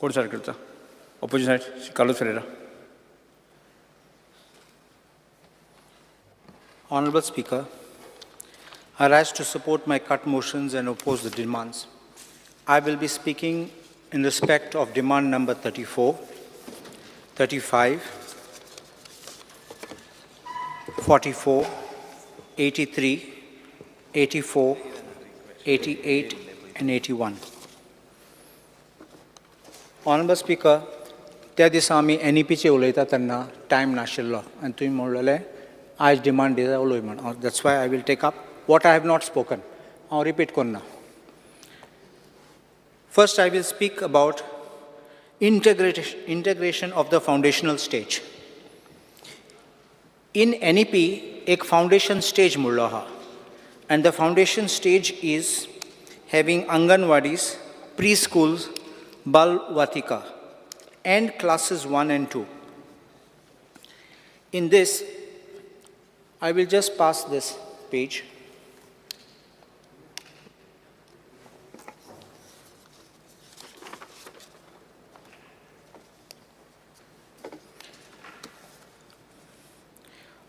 कोण साइड करता? Opposition side, Carlos Ferreira. Honorable Speaker, I rise to support my cut motions and oppose the demands. I will be speaking in respect of demand number 34, 35, 44, 83, 84, 88, and 81. Honorable Speaker, त्या दिसा आमी NEPचे उलयता तेन्ना time नाशिल्लो आनी तुवें म्हणलेलें आज डिमांड दिता उलय म्हण. That's why I will take up what I have not spoken. हांव रिपीट करना. First, I will speak about integration of the foundational stage. In NEP, एक foundation stage मुळ्ळो आहा, and the foundation stage is having Anganwadis, preschools, Bal Vatika, and classes 1 and 2. In this, I will just pass this page.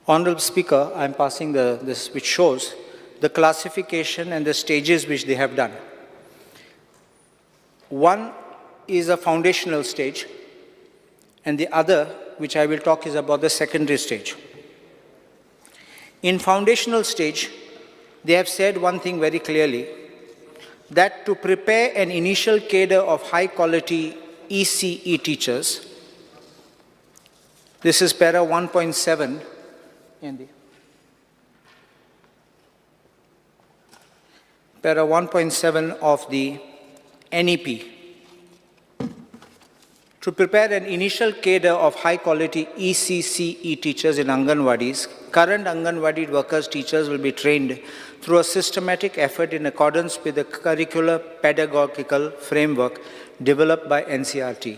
Honorable Speaker, I am passing this which shows the classification and the stages which they have done. One is a foundational stage, and the other, which I will talk, is about the secondary stage. In foundational stage, they have said one thing very clearly, that to prepare an initial cadre of high-quality ECE teachers, this is para 1.7 in the para 1.7 of the NEP. To prepare an initial cadre of high-quality ECCE teachers in Anganwadis, current Anganwadi workers teachers will be trained through a systematic effort in accordance with the curricular pedagogical framework developed by NCERT.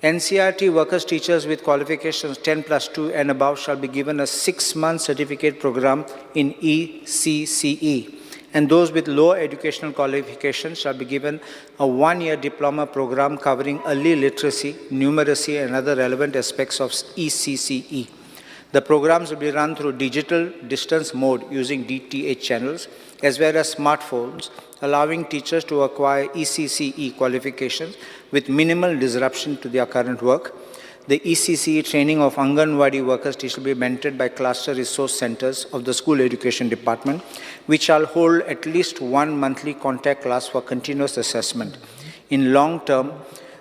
NCERT workers teachers with qualifications 10+2 and above shall be given a 6-month certificate program in ECCE. And those with low educational qualifications shall be given a 1-year diploma program covering early literacy, numeracy, and other relevant aspects of ECCE. The programs will be run through digital distance mode using DTH channels, as well as smartphones, allowing teachers to acquire ECCE qualifications with minimal disruption to their current work. The ECCE training of Anganwadi workers will be mentored by cluster resource centers of the School Education Department, which shall hold at least one monthly contact class for continuous assessment. In long term,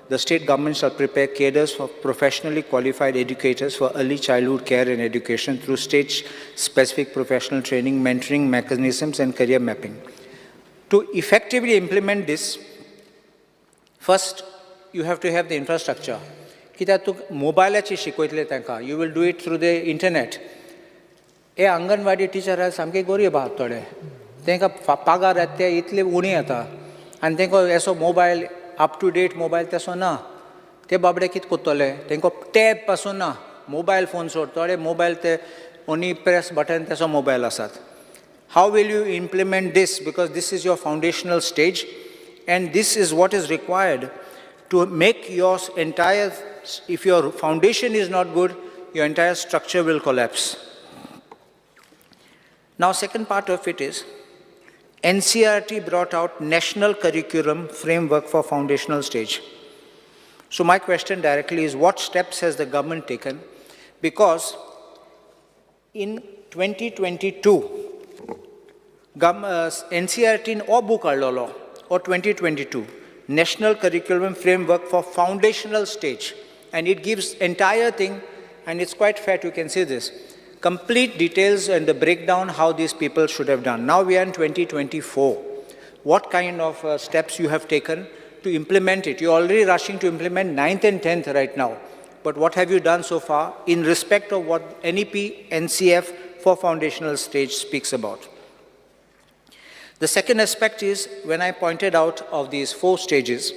the state government shall prepare cadres for professionally qualified educators for early childhood care and education through stage-specific professional training, mentoring mechanisms, and career mapping. To effectively implement this, first, you have to have the infrastructure. कित्याक तूं मोबायलाचेर शिकयतले तांकां, you will do it through the internet. हे anganwadi teacher सामके गरीब आहात थोडे, तांकां पगार येता ते इतले उणी येता आनी तांकां असो mobile up to date mobile तसो ना. ते बाबडे कितें करतले, तांकां टॅब पासून ना, मोबायल फोन सोड, थोडे मोबायल ते ओन्ली प्रेस बटन तसो मोबायल आसात. How will you implement this? Because this is your foundational stage, and this is what is required to make your entire, if your foundation is not good, your entire structure will collapse. Now, second part of it is, NCERT brought out National Curriculum Framework for Foundational Stage. So my question directly is, what steps has the government taken? Because in 2022, NCERT in or book or 2022, National Curriculum Framework for Foundational Stage, and it gives entire thing, and it's quite fair, you can see this, complete details and the breakdown how these people should have done. Now we are in 2024. What kind of steps you have taken to implement it? You're already rushing to implement 9th and 10th right now, but what have you done so far in respect of what NEP, NCF for foundational stage speaks about? The second aspect is, when I pointed out of these 4 stages,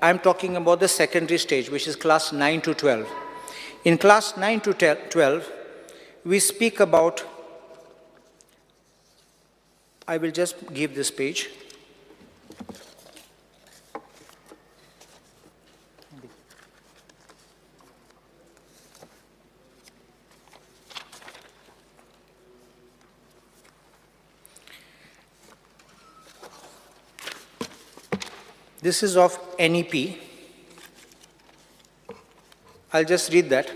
I'm talking about the secondary stage, which is class 9 to 12. In class 9 to 12, we speak about, I will just give this page. This is of NEP. I'll just read that.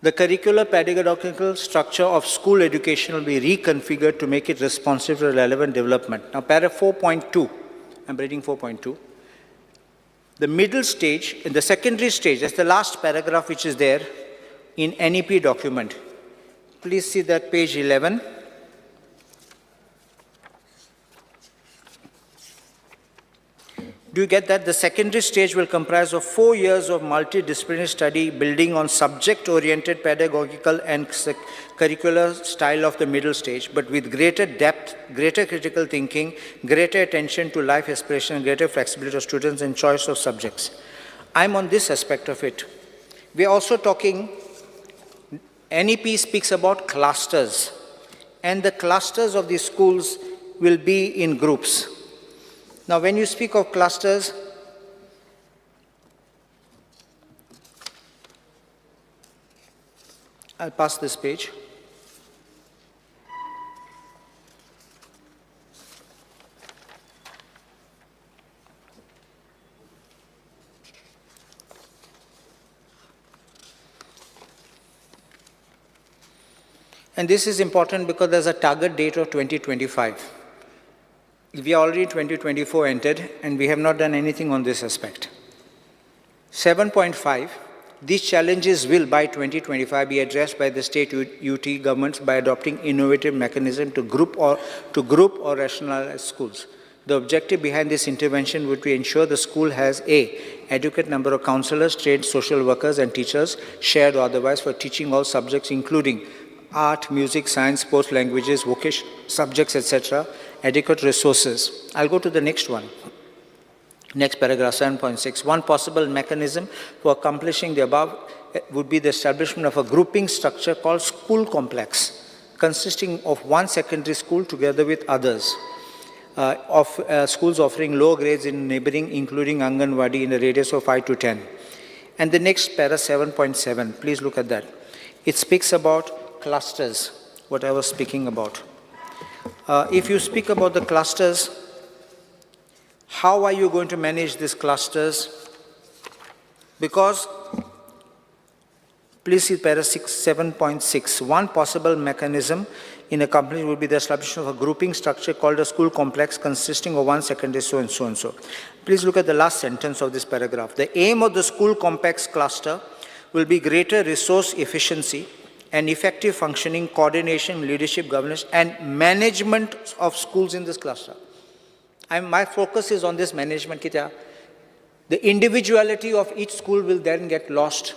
The curricular pedagogical structure of school education will be reconfigured to make it responsive to relevant development. Now, para 4.2, I'm reading 4.2. The middle stage, in the secondary stage, that's the last paragraph which is there in NEP document. Please see that page 11. Do you get that? The secondary stage will comprise of 4 years of multidisciplinary study building on subject-oriented pedagogical and curricular style of the middle stage, but with greater depth, greater critical thinking, greater attention to life aspiration, greater flexibility of students and choice of subjects. I'm on this aspect of it. We are also talking, NEP speaks about clusters, and the clusters of these schools will be in groups. Now, when you speak of clusters, I'll pass this page. And this is important because there's a target date of 2025. We are already 2024 entered, and we have not done anything on this aspect. 7.5, these challenges will by 2025 be addressed by the state UT governments by adopting innovative mechanism to group or rationalize schools. The objective behind this intervention would be ensure the school has adequate number of counselors, trained social workers and teachers, shared or otherwise, for teaching all subjects including art, music, science, sports, languages, vocation subjects, etc., adequate resources. I'll go to the next one. Next paragraph, 7.6. One possible mechanism for accomplishing the above would be the establishment of a grouping structure called school complex, consisting of one secondary school together with others, schools offering low grades in neighboring, including Anganwadi, in a radius of 5 to 10. And the next para, 7.7, please look at that. It speaks about clusters, what I was speaking about. If you speak about the clusters, how are you going to manage these clusters? Because, please see para 7.6. One possible mechanism in a company would be the establishment of a grouping structure called a school complex consisting of one secondary so and so and so. Please look at the last sentence of this paragraph. The aim of the school complex cluster will be greater resource efficiency and effective functioning, coordination, leadership, governance, and management of schools in this cluster. My focus is on this management. The individuality of each school will then get lost.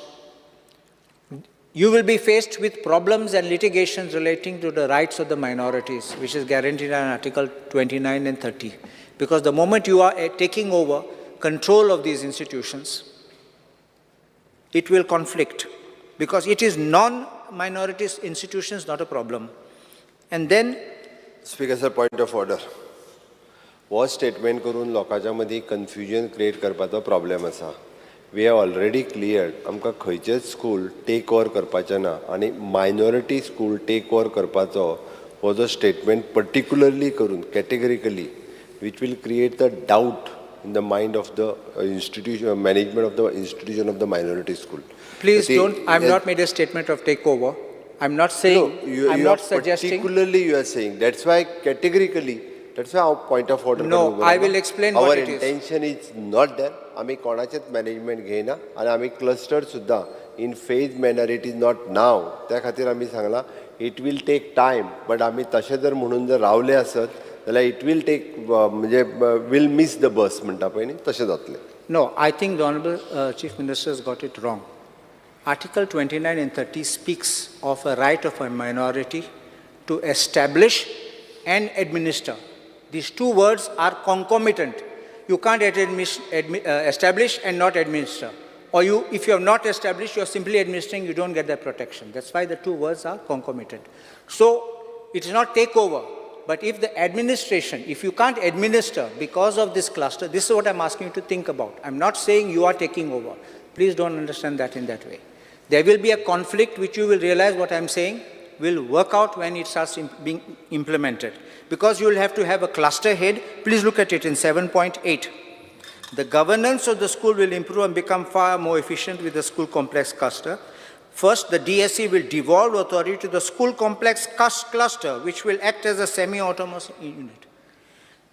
You will be faced with problems and litigations relating to the rights of the minorities, which is guaranteed in Article 29 and 30. Because the moment you are taking over control of these institutions, it will conflict. Because it is non-minorities institutions, not a problem. And then... Speaker, sir, point of order. What statement करून लोकांच्या मदी confusion create करपाचो problem आसा. We have already cleared आमकां खंयचेच school take over करपाचें ना आनी minority school take over करपाचो हो जो statement particularly करून categorically which will create the doubt in the mind of the institution, management of the institution of the minority school. Please don't, I've not made a statement of takeover. I'm not saying, no, I'm not suggesting. Particularly you are saying, that's why categorically, that's why our point of order. No, I will explain what it is. Our intention is not there. आम्ही कोणाचेच management घेयना आणि आम्ही cluster सुद्धा in phase manner it is not now. त्या खातीर आम्ही Sangla it will take time, but आम्ही तशें जर म्हणून जर रावले असत जाल्यार it will take म्हणजे will miss the bus म्हणटा पळय न्ही तशें जातलें. No, I think the Honorable Chief Minister has got it wrong. Article 29 and 30 speaks of a right of a minority to establish and administer. These two words are concomitant. You can't establish and not administer. Or if you have not established, you are simply administering, you don't get that protection. That's why the two words are concomitant. So, it is not takeover. But if the administration, if you can't administer because of this cluster, this is what I'm asking you to think about. I'm not saying you are taking over. Please don't understand that in that way. There will be a conflict which you will realize what I'm saying will work out when it starts being implemented. Because you will have to have a cluster head. Please look at it in 7.8. The governance of the school will improve and become far more efficient with the school complex cluster. First, the DSE will devolve authority to the school complex cluster, which will act as a semi-autonomous unit.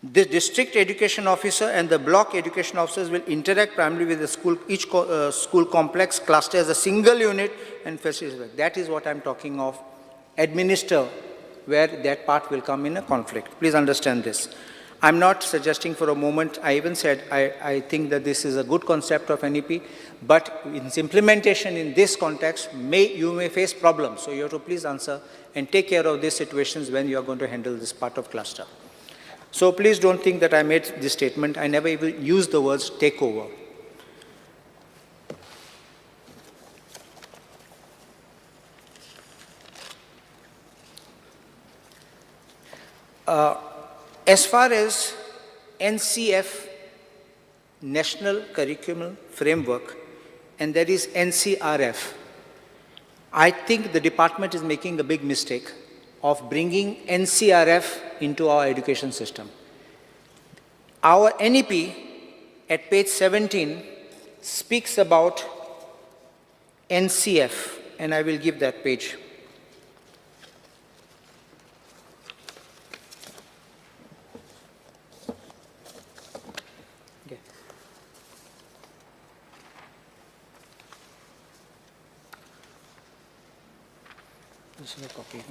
The district education officer and the block education officers will interact primarily with the school, each school complex cluster as a single unit and facilitate. That is what I'm talking of. Administer, where that part will come in a conflict. Please understand this. I'm not suggesting for a moment, I even said I think that this is a good concept of NEP, but in its implementation in this context, you may face problems. So you have to please answer and take care of these situations when you are going to handle this part of cluster. So please don't think that I made this statement. I never even used the words takeover. As far as NCF, National Curriculum Framework, and there is NCRF, I think the department is making a big mistake of bringing NCRF into our education system. Our NEP at page 17 speaks about NCF, and I will give that page. Copy.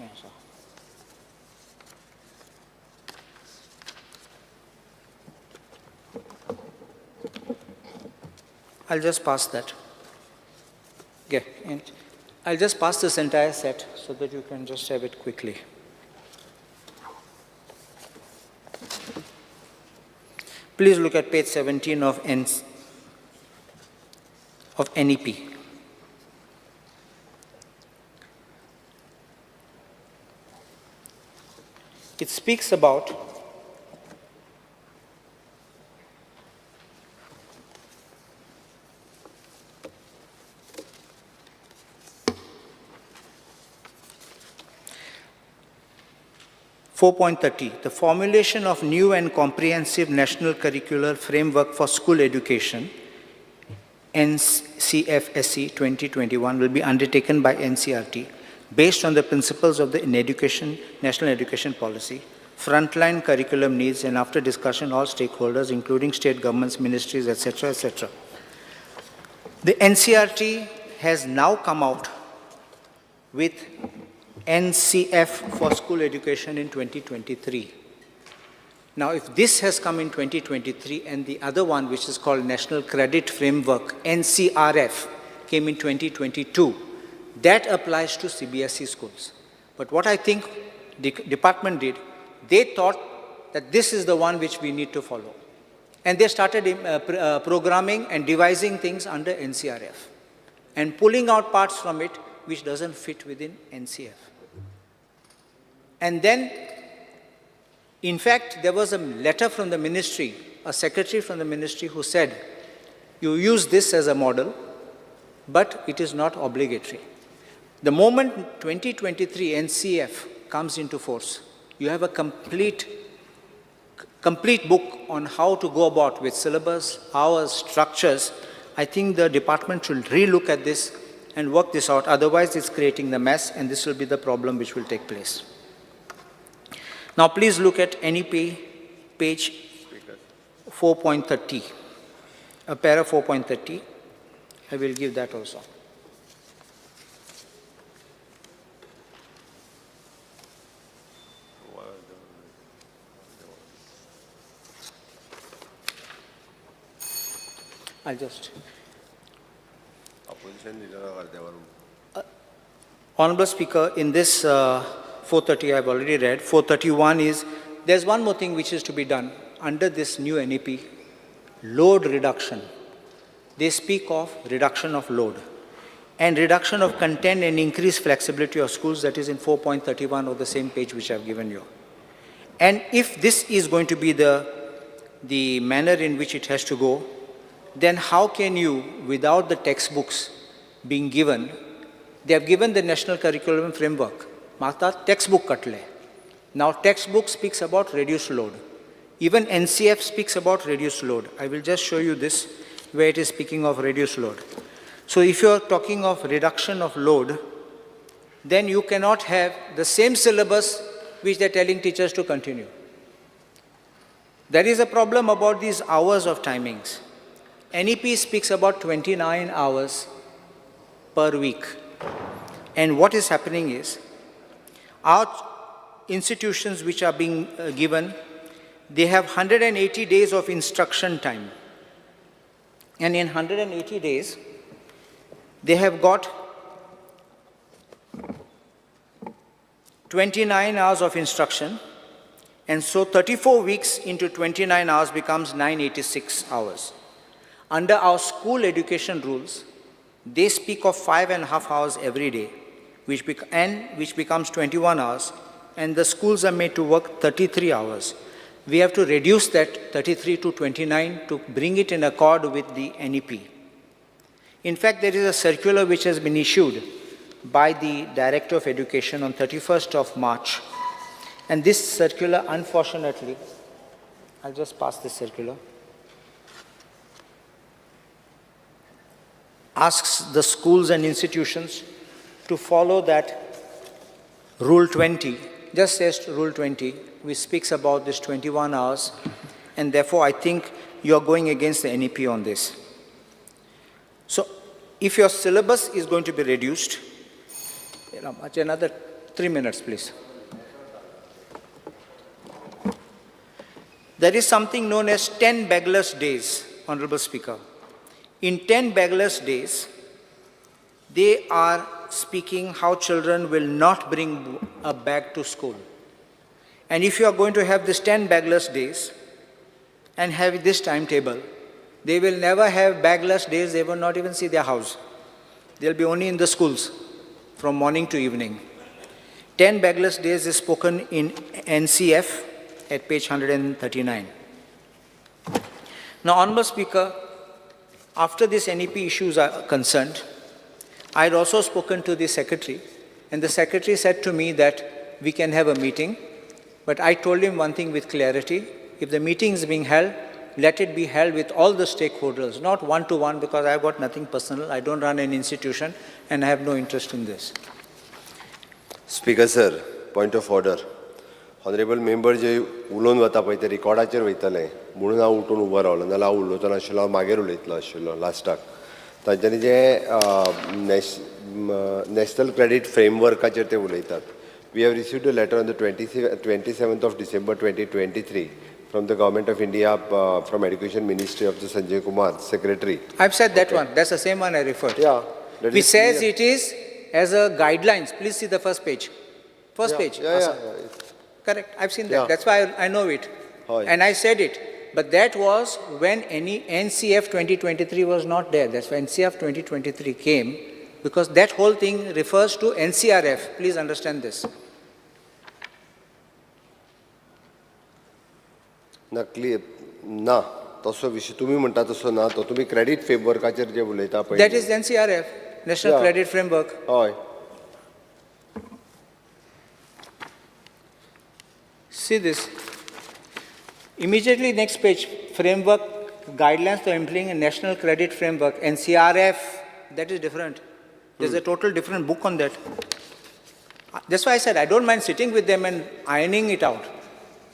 I'll just pass that. Okay. And I'll just pass this entire set so that you can just have it quickly. Please look at page 17 of NEP. It speaks about (4.30), the formulation of new and comprehensive national curricular framework for school education, NCFSE 2021, will be undertaken by NCERT based on the principles of the National Education Policy, frontline curriculum needs, and after discussion all stakeholders, including state governments, ministries, etc., etc. The NCERT has now come out with NCF for school education in 2023. Now, if this has come in 2023 and the other one, which is called National Credit Framework, NCRF, came in 2022, that applies to CBSE schools. But what I think the department did, they thought that this is the one which we need to follow. And they started programming and devising things under NCRF and pulling out parts from it which doesn't fit within NCF. And then, in fact, there was a letter from the ministry, a secretary from the ministry who said, you use this as a model, but it is not obligatory. The moment 2023 NCF comes into force, you have a complete book on how to go about with syllabus, hours, structures. I think the department should relook at this and work this out. Otherwise, it's creating the mess, and this will be the problem which will take place. Now, please look at NEP page 4.30, para 4.30. I will give that also. I'll just. Honorable Speaker, in this 430 I've already read. 431 is, there's one more thing which is to be done under this new NEP, load reduction. They speak of reduction of load and reduction of content and increased flexibility of schools, that is in 4.31 of the same page which I've given you. And if this is going to be the manner in which it has to go, then how can you, without the textbooks being given, they have given the National Curriculum Framework, Mata textbook katle. Now textbook speaks about reduced load. Even NCF speaks about reduced load. I will just show you this, where it is speaking of reduced load. So if you are talking of reduction of load, then you cannot have the same syllabus which they are telling teachers to continue. There is a problem about these hours of timings. NEP speaks about 29 hours per week. And what is happening is, our institutions which are being given, they have 180 days of instruction time. And in 180 days, they have got 29 hours of instruction, and so 34 weeks into 29 hours becomes 986 hours. Under our school education rules, they speak of 5.5 hours every day, which becomes 21 hours, and the schools are made to work 33 hours. We have to reduce that 33 to 29 to bring it in accord with the NEP. In fact, there is a circular which has been issued by the Director of Education on 31st of March. And this circular, unfortunately, I'll just pass this circular, asks the schools and institutions to follow that Rule 20, just says Rule 20, which speaks about this 21 hours, and therefore I think you're going against the NEP on this. So if your syllabus is going to be reduced, another 3 minutes, please. There is something known as 10 begless days, Honorable Speaker. In 10 begless days, they are speaking how children will not bring a bag to school. And if you are going to have this 10 bagless days and have this timetable, they will never have bagless days, they will not even see their house. They'll be only in the schools from morning to evening. 10 bagless days is spoken in NCF at page 139. Now, Honorable Speaker, after these NEP issues are concerned, I had also spoken to the Secretary, and the Secretary said to me that we can have a meeting, but I told him one thing with clarity: if the meeting is being held, let it be held with all the stakeholders, not one-to-one, because I've got nothing personal, I don't run an institution, and I have no interest in this. Speaker sir, point of order. Honorable member जे उलोवन वता पळय ते रिकॉर्डाचेर वयतले म्हणून हांव उठून उबो रावलो, नाल्यार हांव उलोवचो नाशिल्लो, हांव मागीर उलयतलो आशिल्लो लास्टाक. तांच्यांनी जे नॅशनल क्रेडीट फ्रेमवर्काचेर ते उलयतात. We have received a letter on the 27th of December 2023 from the Government of India, from Education Ministry of the Sanjay Kumar, Secretary. I've said that one. That's the same one I referred. Yeah. Which says it is as a guidelines. Please see the first page. First page. Yeah. Correct. I've seen that. Yeah. That's why I know it. Oh, yeah. And I said it. But that was when any NCF 2023 was not there. That's why NCF 2023 came, because that whole thing refers to NCRF. Please understand this. ना clear ना तसो विषय तुम्ही म्हणटा तसो ना तो तुम्ही क्रेडीट फ्रेमवर्काचेर जे उलयता पळय That is NCRF, National Yeah. Credit Framework. हय. See this. Immediately next page, framework guidelines for implementing a national credit framework, NCRF. That is different. There's a total different book on that. That's why I said I don't mind sitting with them and ironing it out.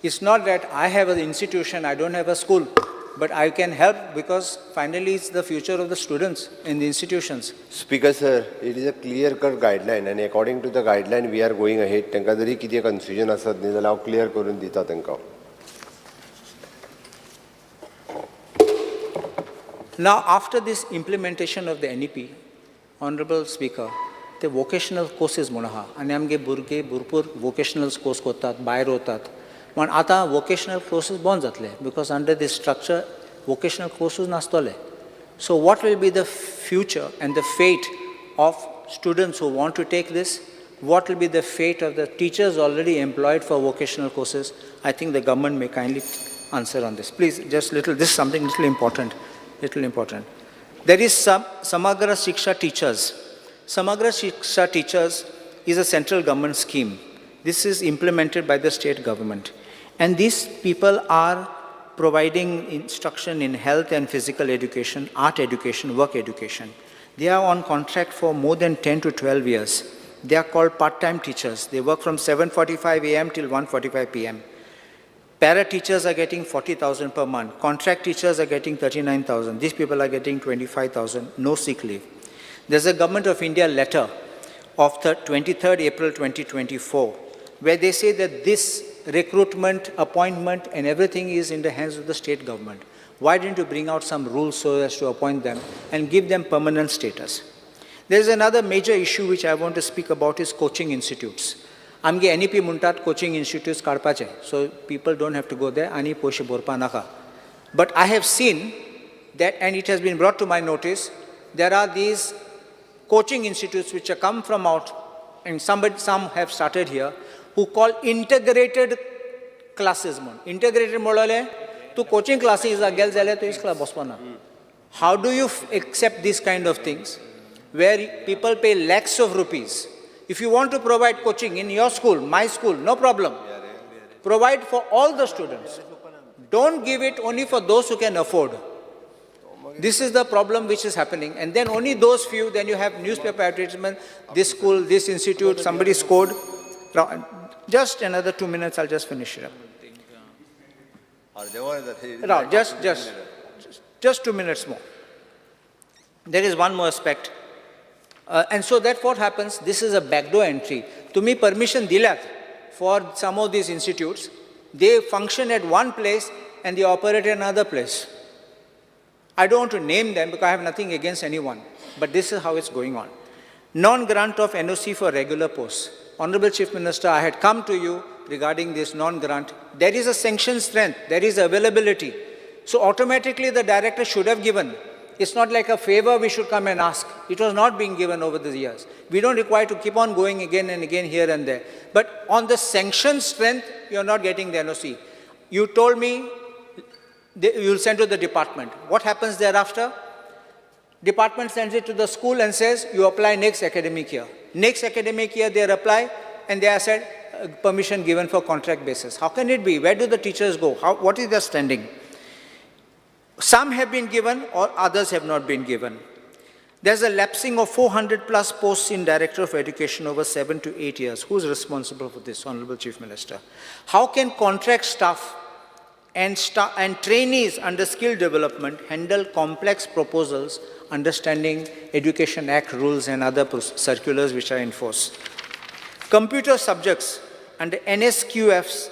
It's not that I have an institution, I don't have a school, but I can help because finally it's the future of the students in the institutions. Speaker sir, it is a clear-cut guideline, and according to the guideline we are going ahead. तांकां जरी कितें confusion आसत न्ही जाल्यार हांव clear करून दिता तांकां. Now, after this implementation of the NEP, Honorable Speaker, the vocational courses म्हणून आहा आनी आमगे भुरगे भरपूर vocational course करतात, भायर वतात. पण आतां vocational courses बंद जातले because under this structure vocational courses नासतले. So what will be the future and the fate of students who want to take this? What will be the fate of the teachers already employed for vocational courses? I think the government may kindly answer on this. Please, just little, this is something little important. There is Samagra Shiksha Teachers. Samagra Shiksha Teachers is a central government scheme. This is implemented by the state government. And these people are providing instruction in health and physical education, art education, work education. They are on contract for more than 10 to 12 years. They are called part-time teachers. They work from 7:45 a.m. till 1:45 p.m. Para teachers are getting 40,000 per month. Contract teachers are getting 39,000. These people are getting 25,000, no sick leave. There's a Government of India letter of 23rd April 2024, where they say that this recruitment, appointment, and everything is in the hands of the state government. Why didn't you bring out some rules so as to appoint them and give them permanent status? There's another major issue which I want to speak about is coaching institutes. आमगे NEP म्हणतात coaching institutes काडपाचे, so people don't have to go there आणि पोशे भरपा नाका. But I have seen that, and it has been brought to my notice, there are these coaching institutes which have come from out, and some have started here, who call integrated classes. Integrated model, to coaching classes are gel zale to iskla bospana. How do you accept these kind of things, where people pay lakhs of rupees? If you want to provide coaching in your school, my school, no problem. Provide for all the students. Don't give it only for those who can afford. This is the problem which is happening. And then only those few, then you have newspaper advertisement, this school, this institute, somebody scored. Just another 2 minutes, I'll just finish it up. No, just 2 minutes more. There is one more aspect. And so that what happens, this is a backdoor entry. To me, permission dilat for some of these institutes, they function at one place and they operate at another place. I don't want to name them because I have nothing against anyone, but this is how it's going on. Non-grant of NOC for regular posts. Honorable Chief Minister, I had come to you regarding this non-grant. There is a sanction strength, there is availability. So automatically the director should have given. It's not like a favor we should come and ask. It was not being given over the years. We don't require to keep on going again and again here and there. But on the sanction strength, you're not getting the NOC. You told me you'll send to the department. What happens thereafter? Department sends it to the school and says, you apply next academic year. Next academic year, they apply and they are said, permission given for contract basis. How can it be? Where do the teachers go? What is their standing? Some have been given or others have not been given. There's a lapsing of 400 plus posts in Director of Education over 7 to 8 years. Who's responsible for this, Honorable Chief Minister? How can contract staff and trainees under skill development handle complex proposals, understanding Education Act rules and other circulars which are in force? Computer subjects under NSQFs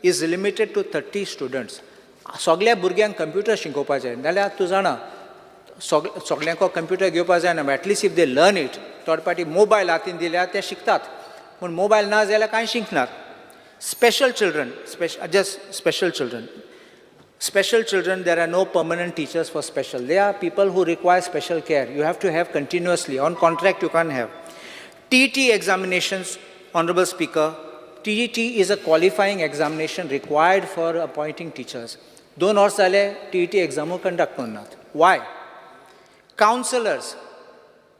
is limited to 30 students. सगळ्या भुरग्यांक computer शिकोवपाचें नाल्यार तूं जाणा सगळ्यांको computer घेवपा जायना at least if they learn it third party mobile हातीन दिल्यार ते शिकतात पूण मोबायल ना जाल्यार कांय शिकनात. Special children, there are no permanent teachers for special. They are people who require special care. You have to have continuously. On contract, you can't have. TET examinations, Honorable Speaker, TET is a qualifying examination required for appointing teachers. 2 वर्ष जाले TET exam conduct करनात. Why? Counselors,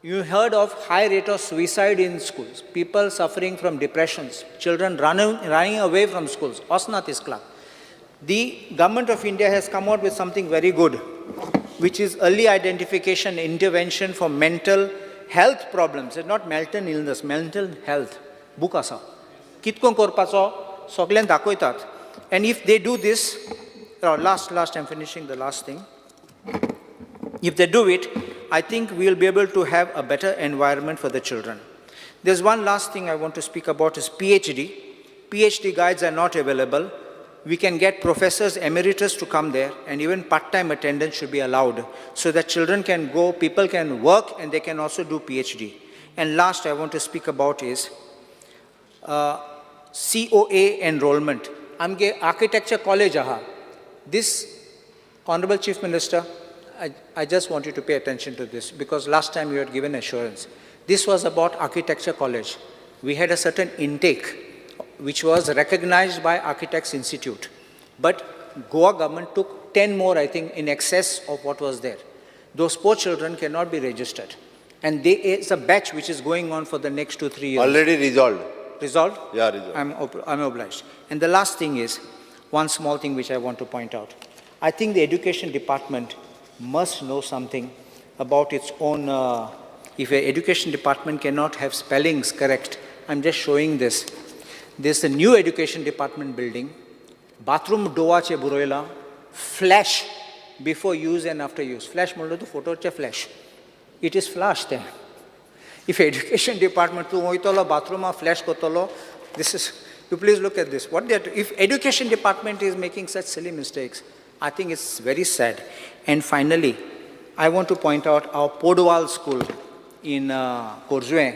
you heard of high rate of suicide in schools. People suffering from depressions. Children running away from schools. Osnat iskla. The Government of India has come out with something very good, which is early identification, intervention for mental health problems. It's not mental illness, mental health. Book asa. Kitkon korpacho, soglen dakoitat. And if they do this, last, I'm finishing the last thing. If they do it, I think we'll be able to have a better environment for the children. There's one last thing I want to speak about is PhD. PhD guides are not available. We can get professors emeritus to come there, and even part-time attendance should be allowed so that children can go, people can work, and they can also do PhD. And last I want to speak about is COA enrollment. Amge architecture college aha. This, Honorable Chief Minister, I just want you to pay attention to this because last time you had given assurance. This was about architecture college. We had a certain intake which was recognized by Architects Institute. But Goa government took 10 more, I think, in excess of what was there. Those poor children cannot be registered. And it's a batch which is going on for the next 2-3 years. Already resolved. Resolved? Yeah, resolved. I'm obliged. And the last thing is, one small thing which I want to point out. I think the education department must know something about its own. If an education department cannot have spellings correct, I'm just showing this. There's a new education department building. Bathroom doa che buroila, flash before use and after use. Flash moldo to photo che flash. It is flash there. If education department to oitolo bathroom flash kotolo, this is, you please look at this. What they if education department is making such silly mistakes, I think it's very sad. And finally, I want to point out our Podwal school in Korzwe.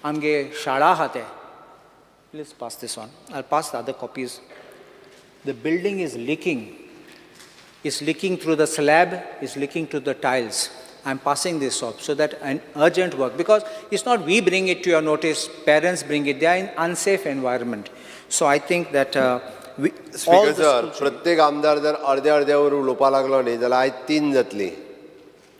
Amge shada hate. Please pass this on. I'll pass the other copies. The building is leaking. It's leaking through the slab, it's leaking to the tiles. I'm passing this off so that an urgent work, because it's not we bring it to your notice, parents bring it, they are in unsafe environment. So I think that we, all Speaker the sir, schools should- प्रत्येक आमदार जर अर्द्या अर्द्यावर उलोवपाक लागलो न्ही जाल्यार आयज 3 जातली.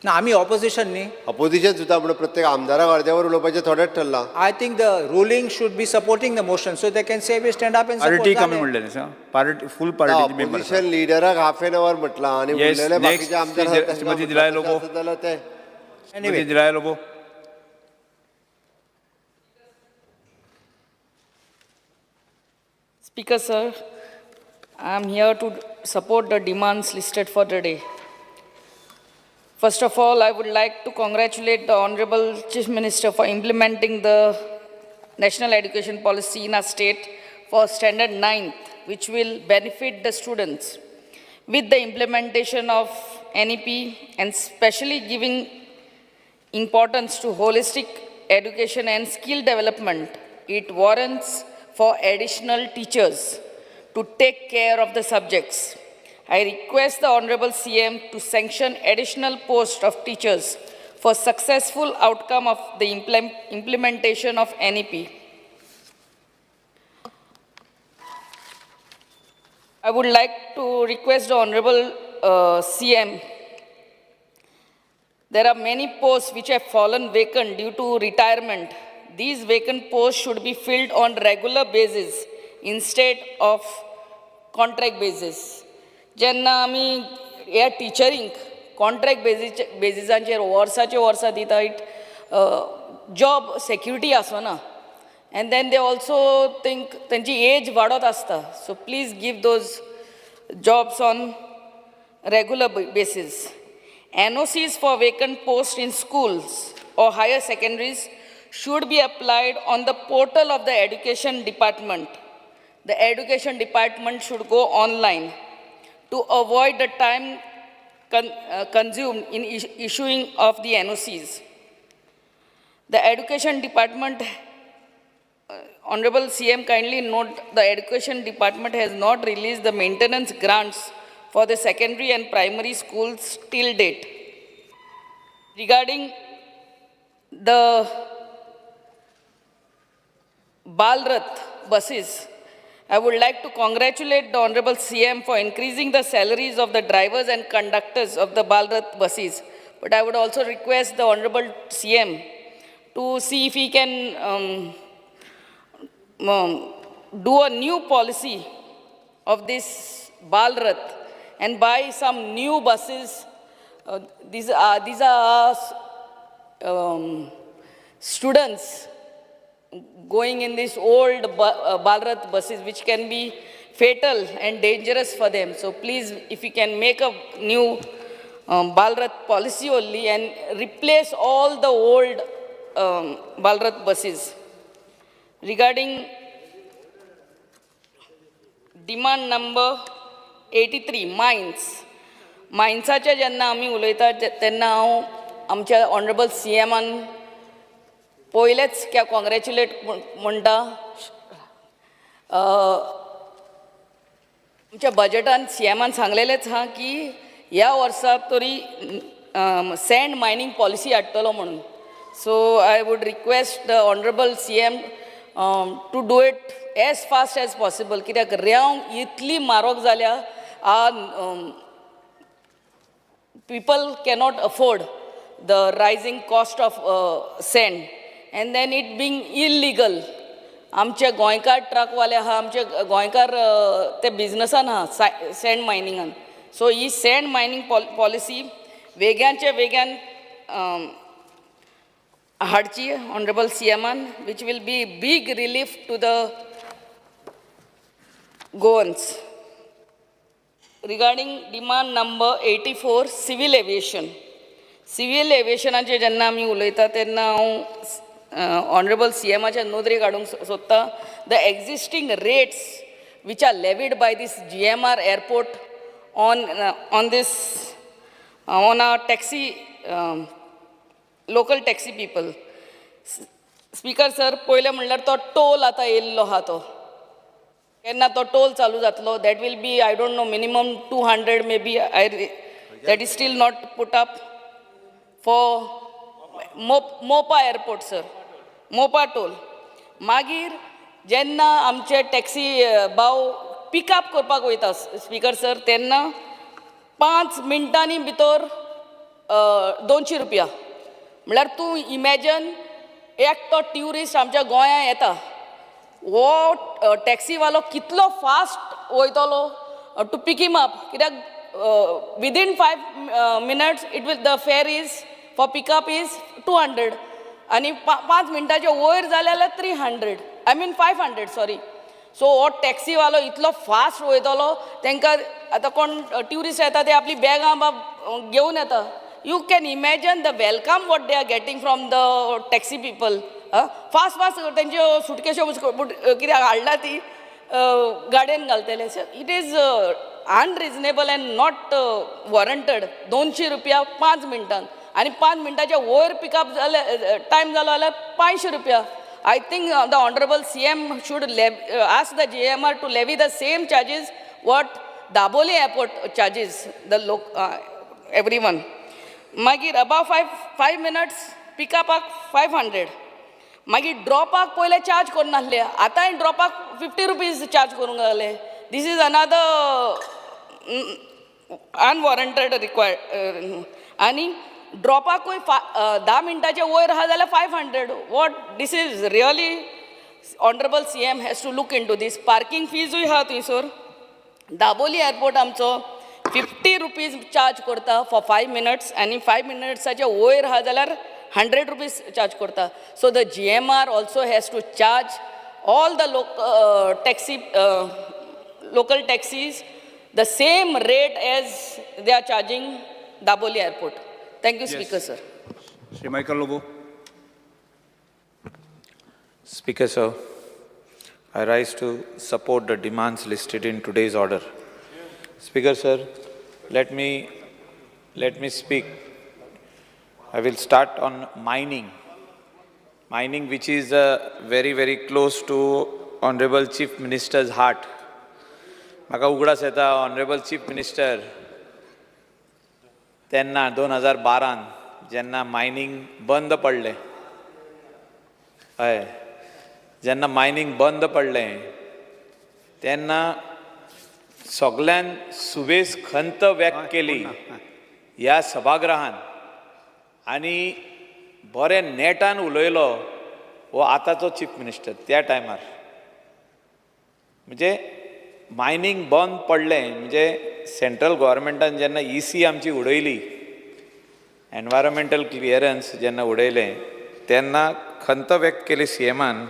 ना आम्ही ऑपोजिशन न्ही. अपोजिशन सुद्दां म्हणून प्रत्येक आमदाराक अर्द्यावर उलोवपाचें थोडेंच ठरलां. I think the ruling should be supporting the motion so they can say we stand up and support. Party कमी जालें. म्हणलें sir party full party member opposition लिडराक हाफ एन आवर म्हटलां आनी Yes, उरलेले next, बाकीचे आमदार श्रीमती दिलाय लोबो. जाल्यार ते Anyway, दिलाय लोगो Speaker, sir, I am here to support the demands listed for the day. First of all, I would like to congratulate the Honorable Chief Minister for implementing the National Education Policy in our state for Standard 9th, which will benefit the students. With the implementation of NEP and especially giving importance to holistic education and skill development, it warrants for additional teachers to take care of the subjects. I request the Honorable CM to sanction additional posts of teachers for successful outcome of the implementation of NEP. I would like to request the Honorable CM. There are many posts which have fallen vacant due to retirement. These vacant posts should be filled on regular basis instead of contract basis. जेन्ना आमी ह्या टिचरींक contract बेजिसांचेर वर्साचे वर्सां दिता it job security आसना and then they also think तेंची age वाडत आसता so please give those jobs on regular basis. NOCs for vacant posts in schools or higher secondaries should be applied on the portal of the Education Department. The Education Department should go online to avoid the time consumed in issuing of the NOCs. The Education Department, Honorable CM, kindly note the Education Department has not released the maintenance grants for the secondary and primary schools till date. Regarding the Balrath buses, I would like to congratulate the Honorable CM for increasing the salaries of the drivers and conductors of the Balrath buses. But I would also request the Honorable CM to see if he can do a new policy of this Balrath and buy some new buses. These are students going in these old Balrath buses, which can be fatal and dangerous for them. So please, if you can make a new Balrath policy only and replace all the old Balrath buses. Regarding demand number 83, mines. मायन्साचे जेन्ना आमी उलयता तेन्ना हांव आमच्या honourable CMन पयलेच congratulate म्हणटा. आमच्या बजेटान CMन सांगलेलेच हा की ह्या वर्सा तरी सँड मायनींग पॉलिसी हाडटलो म्हणून. So I would request the honourable CM to do it as fast as possible, कित्याक रेंव इतली म्हारग जाल्या people cannot afford the rising cost of sand, and then it being illegal आमचे गोंयकार ट्रकवाले आहा, आमचे गोंयकार ते बिझनसान आहा सँड मायनिंगान. सो ही सँड मायनिंग पॉलिसी वेग्यांचे वेग्यान हाडची ऑनरेबल CMान, which will be big relief to the Goans. Regarding demand number 84, civil aviation. Civil aviationाचे जेन्ना आमी उलयता तेन्ना हांव ऑनरेबल CMाच्या नोदरेक हाडूंक सोदता. The existing rates which are levied by this GMR airport on this on our taxi local taxi people. Speaker sir, पहिले म्हणल्यार तो टोल आतां येयल्लो आहा तो. केन्ना तो टोल चालू जातलो? That will be, I don't know, minimum 200 maybe. That is still not put up for Mopa airport sir. Mopa toll. मागीर जेन्ना आमचे टॅक्सी भाव पिकअप करपाक वयता स्पीकर सर, तेन्ना 5 मिनटांनी भितर 200 रुपया. म्हळ्यार तूं इमॅजन, एकटो ट्युरिस्ट आमच्या गोंयांत येता, हो टॅक्सीवालो कितलो फास्ट वयतलो टू पिक हिम अप, कित्याक within 5 minutes it will the fare is for pickup is 200 आनी 5 मिनटाचे वयर जाले जाल्यार 300, I mean 500 सॉरी. सो हो टॅक्सीवालो इतलो फास्ट वयतलो, तांकां आतां कोण ट्युरिस्ट येता ते आपली बॅगां घेवन येता. You can imagine the welcome what they are getting from the taxi people. Fast तेंच्यो सुटकेश्यो कित्याक हाडला ती गाडयेन घालतले. It is unreasonable and not warranted. 200 रुपया 5 मिनटान आनी 5 मिनटाच्या वयर पिकअप जाले टायम जालो जाल्यार 500 रुपया. I think the Honorable CM should ask the GMR to levy the same charges what Daboli airport charges the everyone. मागीर above 5 minutes पिकअपाक 500. मागीर ड्रॉपाक पयले चार्ज करून नासले, आतांय ड्रॉपाक 50 रुपीज चार्ज करूंक लागले. This is another unwarranted required. आनी ड्रॉपाकूय 10 मिनटाचे वयर आहा जाल्यार 500. What this is really honourable CM has to look into this. Parking फीजूय आहा थंयसर. दाबोली एअरपोर्ट आमचो 50 रुपीज चार्ज करता फॉर 5 minutes आनी 5 मिनट्साचे वयर आहा जाल्यार 100 रुपीज चार्ज करता. So the GMR also has to charge all the local taxis the same rate as they are charging Daboli airport. Thank you, Speaker sir. Shri Michael Lobo. Speaker sir, I rise to support the demands listed in today's order. Speaker sir, let me speak. I will start on mining. Mining, which is very, very close to Honorable Chief Minister's heart. म्हाका उगडास येता, Honorable Chief Minister तेन्ना 2012 जेन्ना mining बंद पडलें, हय, जेन्ना mining बंद पडलें तेन्ना सगळ्यान सुबेज खंत व्यक्त केली ह्या सभागृहान आनी बरें नेटान उलयलो हो आतांचो चीफ मिनिस्टर त्या टायमार. म्हणजे मायनिंग बंद पडलें म्हणजे सेंट्रल गव्हर्मेंटान जेन्ना EC आमची उडयली, एनवायरमेंटल क्लियरन्स जेन्ना उडयलें तेन्ना खंत व्यक्त केली CMान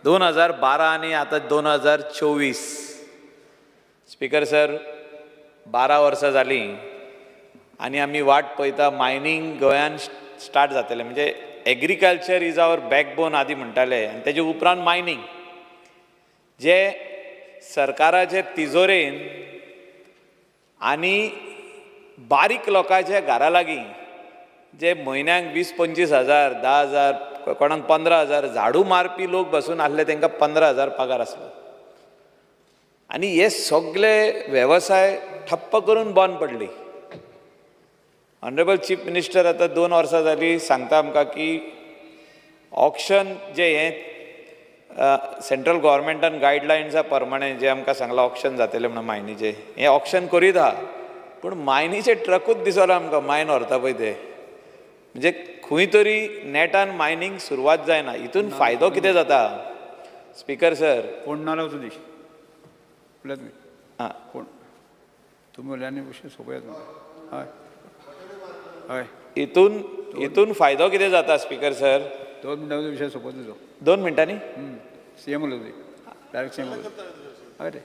2012 आनी आतां 2024. स्पीकर सर, 12 वर्सां जालीं आनी आमी वाट पळयता मायनिंग गोंयान स्टार्ट जातलें. म्हणजे एग्रीकल्चर इज आवर बॅकबोन आदी म्हणटाले आनी तेजे उपरांत मायनिंग, जे सरकाराचे तिजोरेन आनी बारीक लोकांच्या घरा लागीं जे म्हयन्याक 20-25 हजार, 10,000, कोणाक 15,000 झाडू मारपी लोक बसून आसले तांकां 15,000 पगार आसलो. आनी हे सगळे वेवसाय ठप्प करून बंद पडली. ऑनरेबल चीफ मिनिस्टर आतां 2 वर्सां जालीं सांगता आमकां की ऑक्शन जे हें सेंट्रल गव्हर्मेंटान गायडलायन्सा प्रमाणे जे आमकां सांगलां ऑक्शन जातलें म्हणून मायनीचें, हें ऑक्शन करीत आहा, पूण मायनीचे ट्रकूच दिसना आमकां मायन व्हरता पळय ते. म्हणजे खंय तरी नेटान मायनींग सुरवात जायना. हितून फायदो कितें जाता? स्पीकर सर कोण नाला तुझी उलयात मी हां कोण तुम्ही उलयाने विषय सोबत हय हय इथून फायदो कितें जाता स्पीकर सर 2 मिनटांचो विषय सोबत तुजो 2 मिनटांनी सीएम उलय डायरेक्ट सीएम उलय हय रे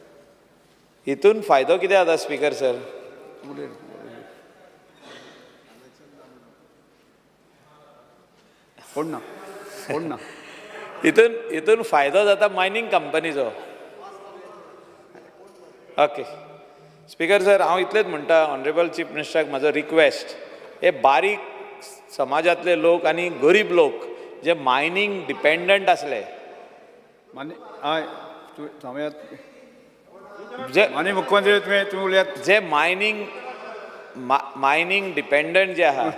इथून फायदो कितें जाता स्पीकर सर उलय कोण ना इथून फायदो जाता मायनिंग कंपनीचो ओके स्पीकर सर हांव इतलेंच म्हणटा ऑनरेबल चीफ मिनिस्टराक म्हाजो रिक्वेस्ट हे बारीक समाजातले लोक आनी गरीब लोक जे मायनिंग डिपेंडंट आसले मान्य हय समयात जे माननीय मुख्यमंत्री तुम्ही उलयात जे मायनिंग डिपेंडंट जे आहा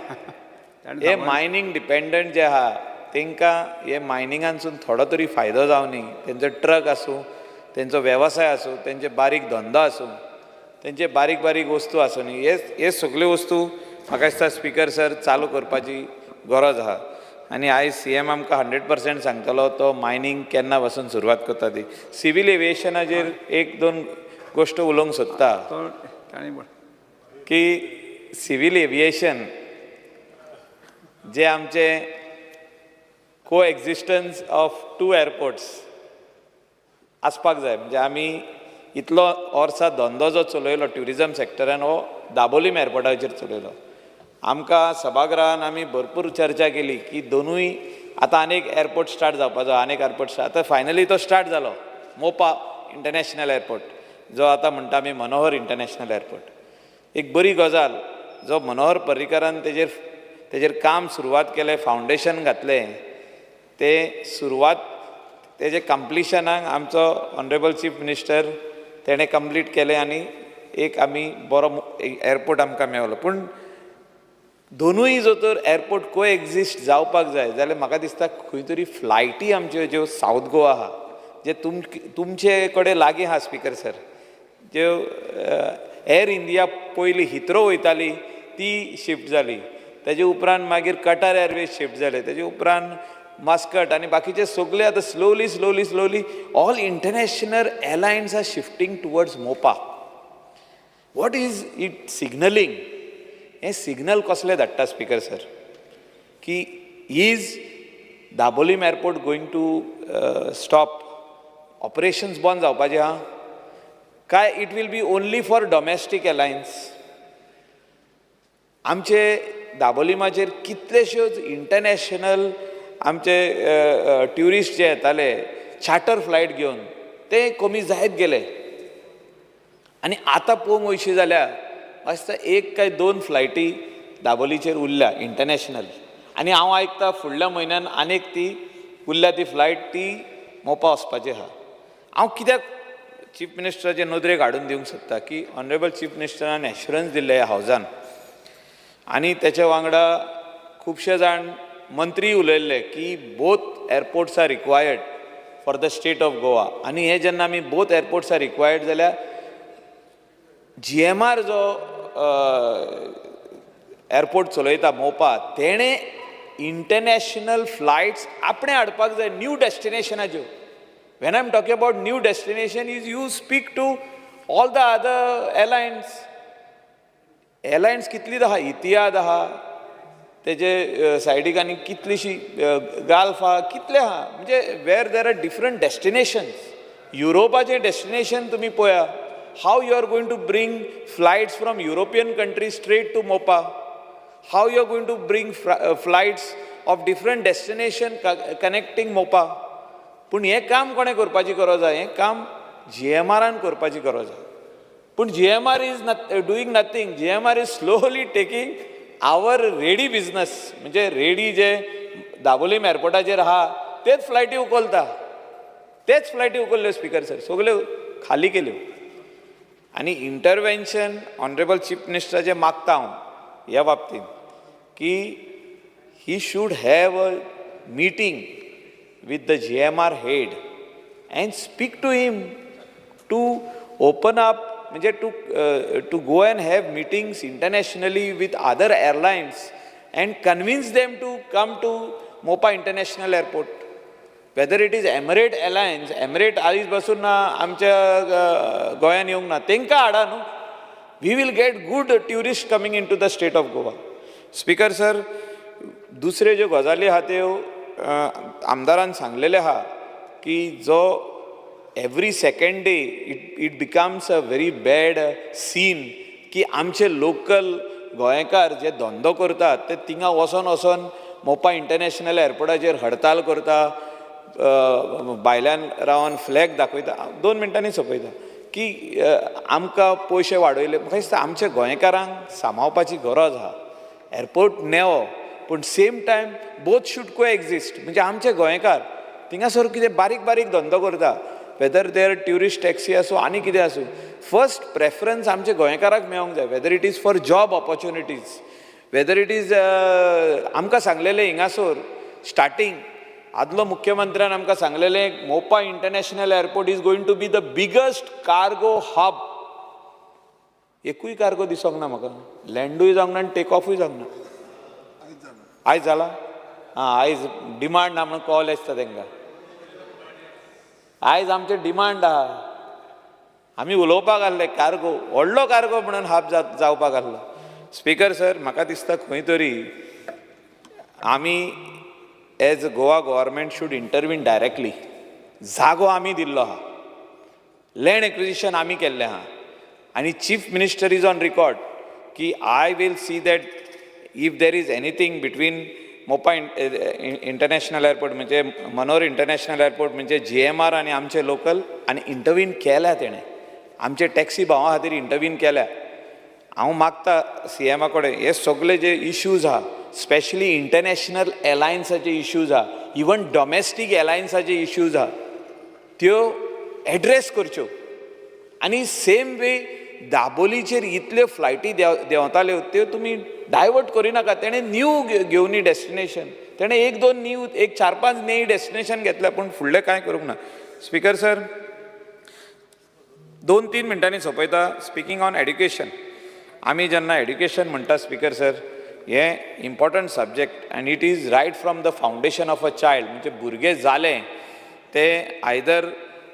हे मायनिंग डिपेंडंट जे आहा तांकां हे मायनिंगांसून थोडो तरी फायदो जावनी तेंचो ट्रक आसूं तेंचो वेवसाय आसूं तेंचे बारीक धंदो आसूं तेंचे बारीक बारीक वस्तू आसूं न्ही हे सगल्यो वस्तू म्हाका दिसता स्पीकर सर चालू करपाची गरज आहा आनी आयज सीएम आमकां 100% सांगतलो तो मायनिंग केन्ना पासून सुरवात करता ती सिवील एविएशनाचेर 1-2 गोश्ट उलोवंक सोदता की सिवील एविएशन जे आमचे को एक्झिस्टन्स ऑफ 2 एअरपोर्ट्स आसपाक जाय म्हणजे आमी इतलो वर्सां धंदो जो चलयलो ट्युरिजम सेक्टरान हो दाबोलीम एअरपोर्टाचेर चलयलो आमकां सभागृहान आमी भरपूर चर्चा केली की दोनूय आतां आनीक एअरपोर्ट स्टार्ट जावपाचो आनीक एअरपोर्ट स्टार्ट आतां फायनली तो स्टार्ट जालो मोपा इंटरनॅशनल एअरपोर्ट जो आतां म्हणटा आमी मनोहर इंटरनॅशनल एअरपोर्ट एक बरी गजाल जो मनोहर पर्रीकरान तेजेर काम सुरवात केलें फावंडेशन घातलें ते सुरवात तेजे कंप्लिशनाक आमचो ऑनरेबल चीफ मिनिस्टर तेणें कंप्लीट केलें आनी एक आमी बरो एअरपोर्ट आमकां मेळलो पूण दोनूय जर तर एअरपोर्ट को एक्झिस्ट जावपाक जाय जाल्यार म्हाका दिसता खंय तरी फ्लायटी आमच्यो ज्यो सावथ गोवा आहा जे तुमचे कडेन लागीं आहा स्पीकर सर ज्यो एअर इंडिया पयलीं हिथ्रो वयताली ती शिफ्ट जाली तेजे उपरांत मागीर कटार एअरवेज शिफ्ट जाले तेजे उपरांत मास्कट आनी बाकीचे सगळे आतां slowly all international airlines are shifting towards Mopa what is it signalling हे सिग्नल कसले धाडटा स्पीकर सर की is Dabolim airport going to stop operations बंद जावपाचे आहा काय it will be only for domestic airlines आमचे दाबोलीमाचेर कितलेश्योच इंटरनॅशनल आमचे ट्युरिस्ट जे येताले चार्टर फ्लायट घेवन ते कमी जायत गेले आनी आतां पळोवंक वयशी जाल्यार आसता 1 काय 2 फ्लायटी दाबोलीचेर उरल्या इंटरनॅशनल आनी हांव आयकता फुडल्या म्हयन्यान आनीक ती उरल्या ती फ्लायट ती मोपा वचपाची आहा हांव कित्याक चीफ मिनिस्टराचे नदरेक हाडून दिवंक सोदता की ऑनरेबल चीफ मिनिस्टरान एश्युरन्स दिल्ले ह्या हावजान आनी तेच्या वांगडा खुबशे जाण मंत्री उलयल्ले की both airports are required for the state of Goa आनी हे जेन्ना आमी बोथ एअरपोर्ट्स आर रिक्वायर्ड जाल्यार GMR जो एअरपोर्ट चलयता मोपा तेणें इंटरनॅशनल फ्लायट्स आपणे हाडपाक जाय न्यू डेस्टिनेशनाच्यो when I am talking about new destination is you speak to all the other airlines कितली आहा इतिहाद आहा तेजे सायडीक आनी कितलीशी गाल्फ आहा कितले आहा म्हणजे where there are different destinations युरोपाचें डेस्टिनेशन तुमी पळया how you are going to bring flights from European countries straight to Mopa, how you are going to bring flights of different destination connecting Mopa. पूण हें काम कोणें करपाची गरज आहा हें काम GMRन करपाची गरज आहा पूण GMR is doing nothing GMR is slowly taking our ready business म्हणजे रेडी जे दाबोलीम एअरपोर्टाचेर आहा तेच फ्लायटी उखल्ल्यो स्पीकर सर सगल्यो खाली केल्यो आनी इंटरवेन्शन ऑनरेबल चीफ मिनिस्टराचें मागता हांव ह्या बाबतींत की he should have a meeting with the GMR head and speak to him to open up to go and have meetings internationally with other airlines and convince them to come to Mopa International Airport. Whether it is Emirate alliance, Emirate आयज पासून आमच्या गोंयांत येवंक ना, तांकां हाडा न्हू. We will get good tourist coming in to the state of Goa. Speaker sir, दुसऱ्यो ज्यो गजाली आहा त्यो आमदारान सांगलेले आहा की जो every second day it becomes a very bad scene की आमचे लोकल गोंयकार जे धंदो करतात ते थिंगा वचोन मोपा इंटरनॅशनल एअरपोर्टाचेर हडताल करता, भायल्यान रावन फ्लॅग दाखयता. 2 मिनटांनी सोंपयता की आमकां पयशे वाडयले. म्हाका दिसता आमच्या गोंयकारांक सांबाळपाची गरज आहा. एअरपोर्ट नेवो, पूण सेम टायम बोथ शूड को एक्झिस्ट. म्हणजे आमचे गोंयकार थिंगासर कितें बारीक बारीक धंदो करता, वेदर देर ट्युरिस्ट टॅक्सी आसूं आनी कितें आसूं, फर्स्ट प्रेफरन्स आमच्या गोंयकाराक मेळोंक जाय. Whether it is for job opportunities, whether it is आमकां सांगलेलें हिंगासर स्टार्टींग आदलो मुख्यमंत्र्यान आमकां सांगलेलें Mopa international Airport is going to be the biggest cargo hub. एकूय कार्गो दिसोंक ना म्हाका, लँडूय जावंक ना आनी टेक ऑफूय जावंक ना. आयज जाला? आयज डिमांड ना म्हणून कॉल येता तांकां. आयज आमचे डिमांड आहा. आमी उलोवपाक आहले कार्गो, व्हडलो कार्गो म्हणून हब जावपाक आहलो. स्पीकर सर, म्हाका दिसता खंय तरी आमी as Goa government should intervene directly. जागो आमी दिल्लो आहा, लँड एक्विजिशन आमी केल्लें आहा, आनी chief minister is on record की I will see that if there is anything between Mopa international airport म्हणजे मनोर इंटरनॅशनल एअरपोर्ट म्हणजे GMR आनी आमचे लोकल, आनी इंटरवीन केल्या तेणें. आमचे टॅक्सी भावां खातीर इंटरवीन केल्या. हांव मागता CMA कडेन हे सगळे जे इश्यूज आहा, स्पेशली इंटरनॅशनल एलायन्साचे इश्यूज आहा, इवन डॉमेस्टीक एलायन्साचे इश्यूज आहा, त्यो एड्रेस करच्यो. आनी सेम वे दाबोलीचेर इतल्यो फ्लायटी देंवताल्यो त्यो तुमी डायवर्ट करिनाका. तेणें न्यू घेवनी डेस्टिनेशन, तेणें 1-2 न्यू 4-5 नई डेस्टिनेशन घेतल्या, पूण फुडलें कांय करूंक ना. स्पीकर सर, 2-3 मिनटांनी सोंपयता. स्पीकिंग ऑन एड्युकेशन, आमी जेन्ना एड्युकेशन म्हणटा स्पीकर सर, हें इम्पॉर्टंट सब्जेक्ट आनी it is riot from the foundation of a child. म्हणजे भुरगें जालें ते आयदर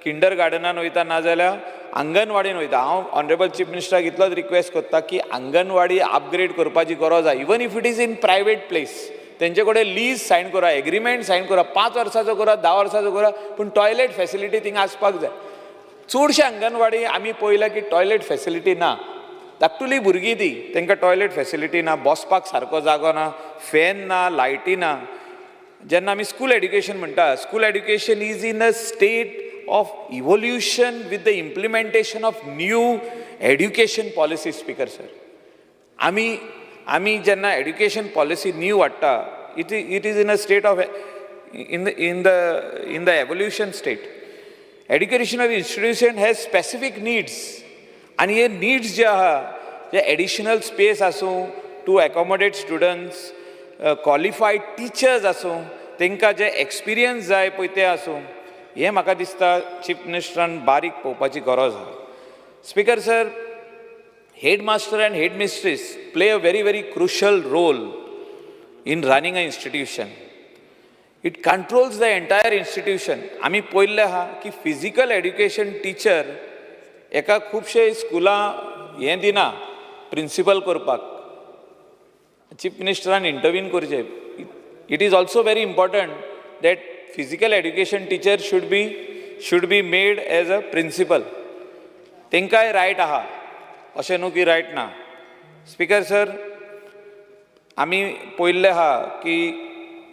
किंडर गार्डनान वयता नाजाल्यार अंगणवाडीन वयता. हांव ऑनरेबल चीफ मिनिस्टराक इतलोच रिक्वेस्ट करता की अंगणवाडी अपग्रेड करपाची गरज आहा. Even if it is in private place, तेंचे कडेन लीज सायन करा, एग्रीमेंट सायन करा, 5 वर्साचो करा, 10 वर्साचो करा, पूण टॉयलेट फॅसिलिटी थिंगा आसपाक जाय. चडशे अंगणवाडी आमी पळयल्या की टॉयलेट फॅसिलिटी ना. धाकटुली भुरगीं ती, तांकां टॉयलेट फॅसिलिटी ना, बसपाक सारको जागो ना, फॅन ना, लायटी ना. जेन्ना आमी स्कूल एड्युकेशन म्हणटा, school education is in a state of evolution with the implementation of new education policy. Speaker sir, आमी जेन्ना education policy new हाडटा, it is in a state of in the evolution state. Educational institution has specific needs, आणि हे needs जे आहा, जे additional space आसूं to accommodate students, qualified teachers आसूं, तांकां जे experience जाय पळय ते आसूं, हे म्हाका दिसता चीफ मिनिस्टरान बारीक पळोवपाची गरज आहा. Speaker sir, headmaster and headmistress play a very crucial role in running an institution. It controls the entire institution. आमी पळयल्लें आहा की फिजिकल एड्युकेशन टीचर एका खुबशे स्कुलां हें दिना प्रिंसिपल करपाक. चीफ मिनिस्टरान इंटरवीन करचें. It is also very important that physical education teacher should be made as a principal. तेंकाय रायट आहा, अशें न्हू की रायट ना. स्पीकर सर, आमी पळयल्लें आहा की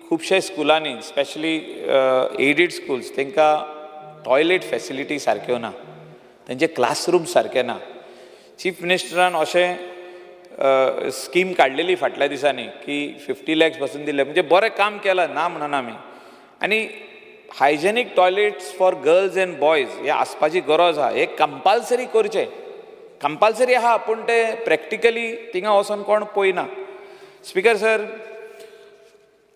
खुबशे स्कुलांनी, स्पेशली एडीड स्कूल्स, तांकां टॉयलेट फॅसिलिटी सारक्यो ना, तांचे क्लासरूम सारके ना. चीफ मिनिस्टरान अशें स्कीम काडलेली फाटल्या दिसांनी की 50 lakhs पासून दिले. म्हणजे बरें काम केलां, ना म्हणना आमी. आनी hygienic toilets for girls and boys हे आसपाची गरज आहा. हे कंपल्सरी करचें, कंपल्सरी आहा, पूण ते प्रॅक्टिकली थिंगा वचोन कोण पळयना. स्पीकर सर,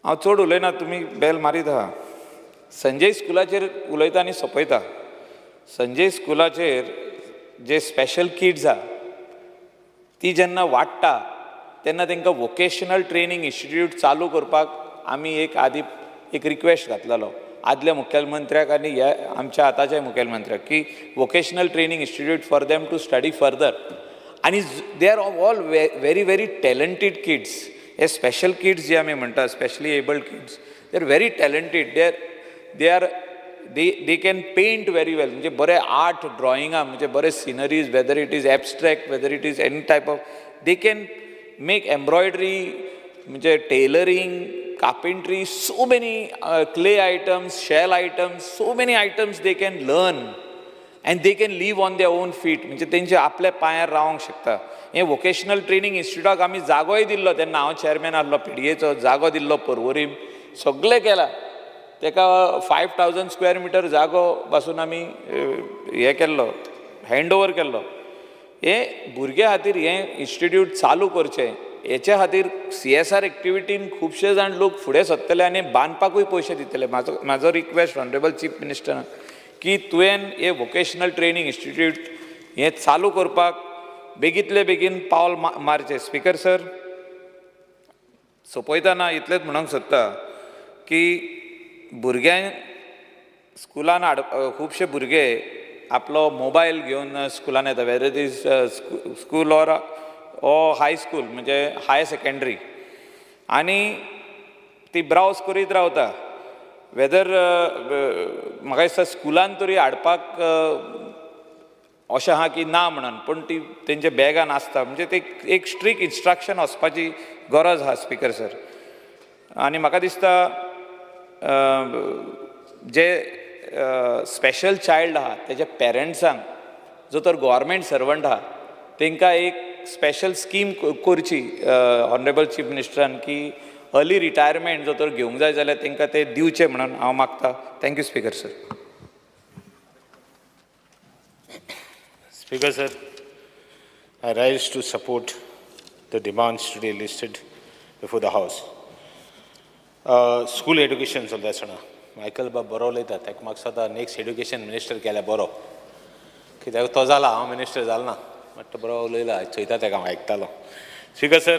हांव चड उलयना, तुमी बेल मारीत आहा. संजय स्कुलाचेर उलयता आनी सोंपयता. संजय स्कुलाचेर जे स्पेशल किड्स आहा ती जेन्ना वाडटा तेन्ना तांकां वोकेशनल ट्रेनींग इन्स्टिट्यूट चालू करपाक आमी एक रिक्वेस्ट घातलेलो. आदल्या मुख्यमंत्र्याक आनी ह्या आमच्या आताच्या मुख्यमंत्र्याक की vocational training institute for them to study further. आनी they are all very very talented kids. हे स्पेशल किड्स जे आमी म्हणटा, specially abled kids, they are very talented. they can paint very well. म्हणजे बरे आर्ट ड्रॉइंगा, म्हणजे बरे sceneries, weather it is abstract, weather it is any type of, they can make embroidery, म्हणजे tailoring, carpentry, so many clay items, shell items, so many items they can learn and they can live on their own feet. म्हणजे तेंचे आपल्या पांयार रावंक शकता. हे vocational training इन्स्टिट्यूटाक आमी जागोय दिल्लो, तेन्ना हांव चॅरमॅन आसलो पिडीएचो, जागो दिल्लो पर्वरीम, सगळें केलां. तेका 5000 स्क्वेअर मिटर जागो पासून आमी हे केल्लो, हँड ओवर केल्लो. हे भुरग्यां खातीर हे इन्स्टिट्यूट चालू करचें, हेच्या खातीर CSR एक्टिविटीन खुबशे जाण लोक फुडें सरतले आनी बांदपाकूय पयशे दितले. म्हाजो रिक्वेस्ट ऑनरेबल चीफ मिनिस्टराक की तुवें हे वोकेशनल ट्रेनिंग इन्स्टिट्यूट हे चालू करपाक बेगींतले बेगीन पावल मारचें. स्पीकर सर, सोंपयतना इतलेंच म्हणूंक सोदता की भुरग्यांक स्कुलान खुबशे भुरगे आपलो मोबायल घेवन स्कुलान येता, weather it is school or high school, म्हणजे हाय सेकंडरी, आनी ती ब्रावज करीत रावता. वेदर म्हाका दिसता स्कुलान तरी हाडपाक अशें आहा की ना म्हणून, पूण ती तेंच्या बॅगान आसता. म्हणजे ते एक स्ट्रिक्ट इन्स्ट्रक्शन वचपाची गरज आहा स्पीकर सर. आनी म्हाका दिसता जे स्पेशल चायल्ड आहा तेज्या पेरंट्सांक, जो तर गव्हर्मेंट सर्वंट आहा, तांकां एक स्पेशल स्कीम करची ऑनरेबल चीफ मिनिस्टरान, की अर्ली रिटायरमेंट जो तर घेवंक जाय जाल्यार तांकां ते दिवचे म्हणून हांव मागता. Thank you speaker sir. Speaker sir, I rise to support the demands today listed before the House. School education चलता आसतना मायकल बाब बरो उलयता, ताका म्हाका सदां नेक्स्ट एड्युकेशन मिनिस्टर केल्यार बरो, कित्याक तो जाला, हांव मिनिस्टर जालो ना, बट बरो उलयला, चोयता ताका हांव आयकतालो. Speaker sir,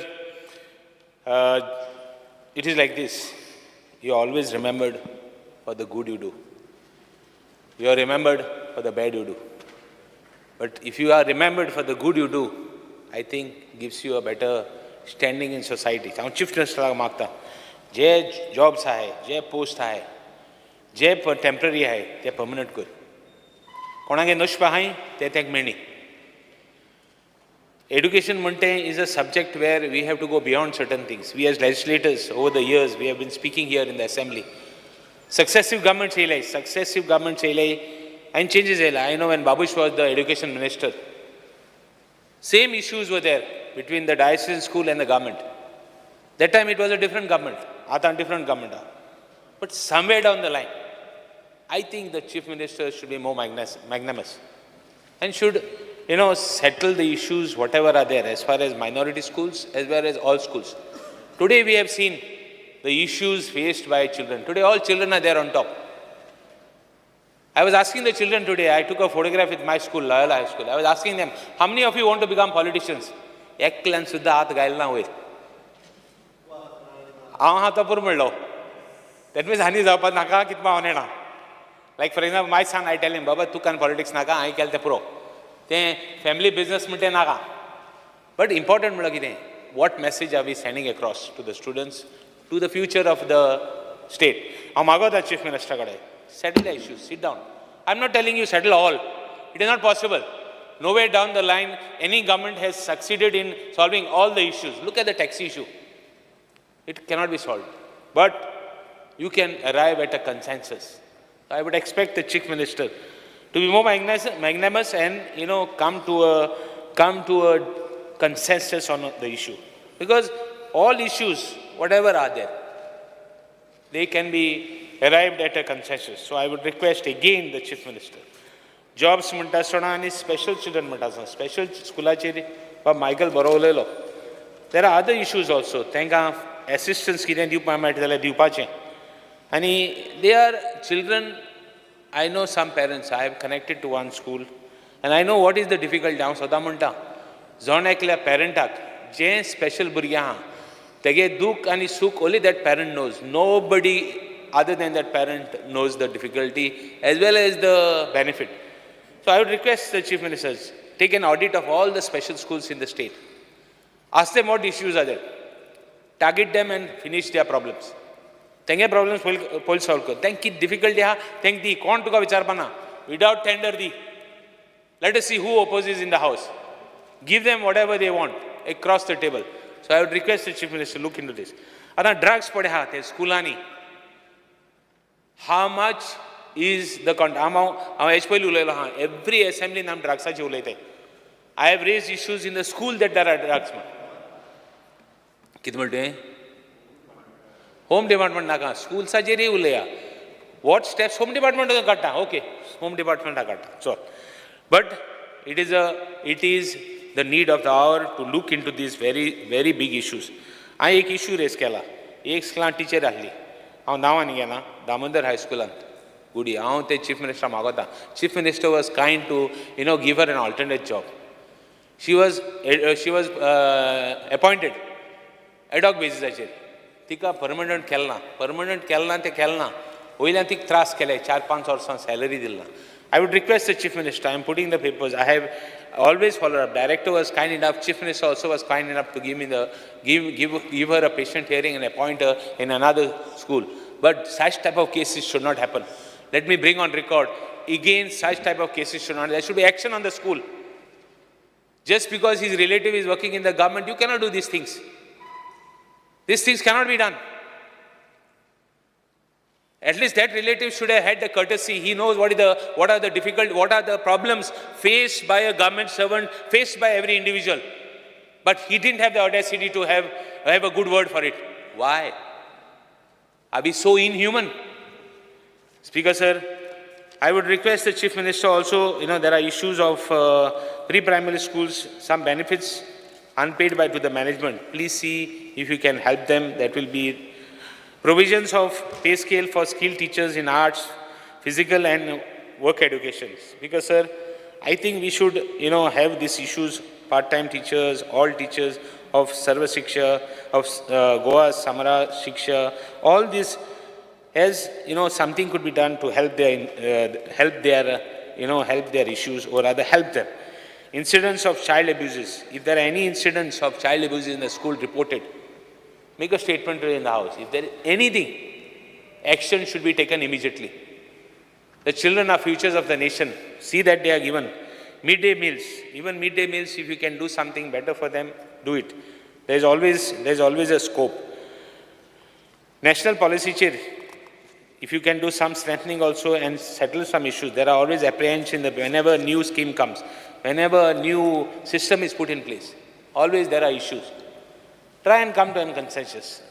it is like this, you are always remembered for the good you do, you are remembered for the bad you do, but if you are remembered for the good you do, I think gives you a better standing in society. हांव chief मिनिस्टराक मागता, जे jobs आहे, जे post आहे, जे temporary आहे ते permanent कर. कोणागे नशीब आहाय ते ताका मेळ्ळी. Education म्हणटे is a subject where we have to go beyond certain things. We as legislators over the years, we have been speaking here in the assembly. Successive governments येयले and changes येयले. I know when Babush was the education minister, same issues were there between the diocesan school and the government. That time it was a different government. Aata different government. But somewhere down the line, I think the chief minister should be more magnanimous and should, settle the issues whatever are there as far as minority schools as well as all schools. Today we have seen the issues faced by children. Today all children are there on top. I was asking the children today, I took a photograph with my school, Loyola High School. I was asking them, how many of you want to become politicians? Eklan sudda hath gailna hoil. हांव हातापूर म्हणलो, that means हानी जावपाक नाका कितें हांव नेना. Like for example my son, I tell him, बाबा तुका politics नाका, हांवें केलें तें पुरो, तें फॅमिली बिजनस म्हणटा तें नाका. बट इम्पॉर्टंट म्हणल्यार कितें, what message are we sending across to the students, to the future of the state. हांव मागोता चीफ मिनिस्टरा कडेन, settle the issues, sit down. I'm not telling you settle all. It is not possible. Nowhere down the line, any government has succeeded in solving all the issues. Look at the taxi issue. It cannot be solved. But you can arrive at a consensus. I would expect the chief minister to be more magnanimous and, come to a consensus on the issue. Because all issues, whatever are there, they can be arrived at a consensus. So I would request again the chief minister. Jobs म्हणटा आसतना आनी special children म्हणटा आसतना, special स्कुलाचेर Michael बरो उलयलो. There are other issues also. तांकां assistance कितें दिवपाक मेळटा जाल्यार दिवपाचें. आनी they are children, I know some parents, I have connected to one school and I know what is the difficulty. हांव सदां म्हणटा, जोण एकल्या पेरंटाक जें स्पेशल भुरगें आहा तेगे दूख आनी सूख only that parent knows. Nobody other than that parent knows the difficulty as well as the benefit. So I would request the Chief Ministers, take an audit of all the special schools in the state. Ask them what issues are there. Target them and finish their problems. Tenga problems pol solve kar. Thank you difficulty ha. Thank the kon to ka vichar pana. Without tender the. Let us see who opposes in the house. Give them whatever they want across the table. So I would request the Chief Minister to look into this. आता drugs पडे हा ते स्कुलांनी. How much is the हांव हेच पयलीं उलयलो हा. Every assembly आमी ड्रग्साची उलयताय. I have raised issues in the school that there are drugs. कितें म्हणटे? Home Department नाका. Schoolसाचेरय उलया. What steps Home Department काडटा? Okay. Home Department काडटा. So, but it is the need of the hour to look into these very, very big issues. हांवें एक issue raise केला. एक स्कुलांत Stitcher आसली. हांव नांवां न्ही घेना. दामोदर हाय स्कुलांत. गुडी. हांव ते चीफ मिनिस्टर मागोता. Chief Minister was kind to, give her an alternate job. She was appointed ad hoc basis. तिका परमनंट केलना ते केलना. वयल्यान तिका त्रास केले. 4-5 वर्सां salary दिलना. I would request the Chief Minister, I am putting the papers, I have always followed up. Director was kind enough, Chief Minister also was kind enough to give her a patient hearing and appoint her in another school. But such type of cases should not happen. Let me bring on record, again such type of cases should not, there should be action on the school. Just because his relative is working in the government, you cannot do these things. These things cannot be done. At least that relative should have had the courtesy. He knows what are the problems faced by a government servant, faced by every individual. But he didn't have the audacity to have a good word for it. Why? Are we so inhuman? Speaker sir, I would request the Chief Minister also, there are issues of pre-primary schools, some benefits unpaid to the management. Please see if you can help them. That will be provisions of pay scale for skilled teachers in arts, physical and work education. Because sir, I think we should, have these issues, part-time teachers, all teachers of Sarva Shiksha, of Goa Samara Shiksha, all this, as something could be done to help their issues, or rather help them. Incidents of child abuses. If there are any incidents of child abuses in the school reported, make a statement in the house. If there is anything, action should be taken immediately. The children are futures of the nation. See that they are given. Midday meals, even midday meals, if you can do something better for them, do it. There's always a scope. National policy chair, if you can do some strengthening also and settle some issues. There are always apprehension whenever a new scheme comes, whenever a new system is put in place. Always there are issues. Try and come to a consensus.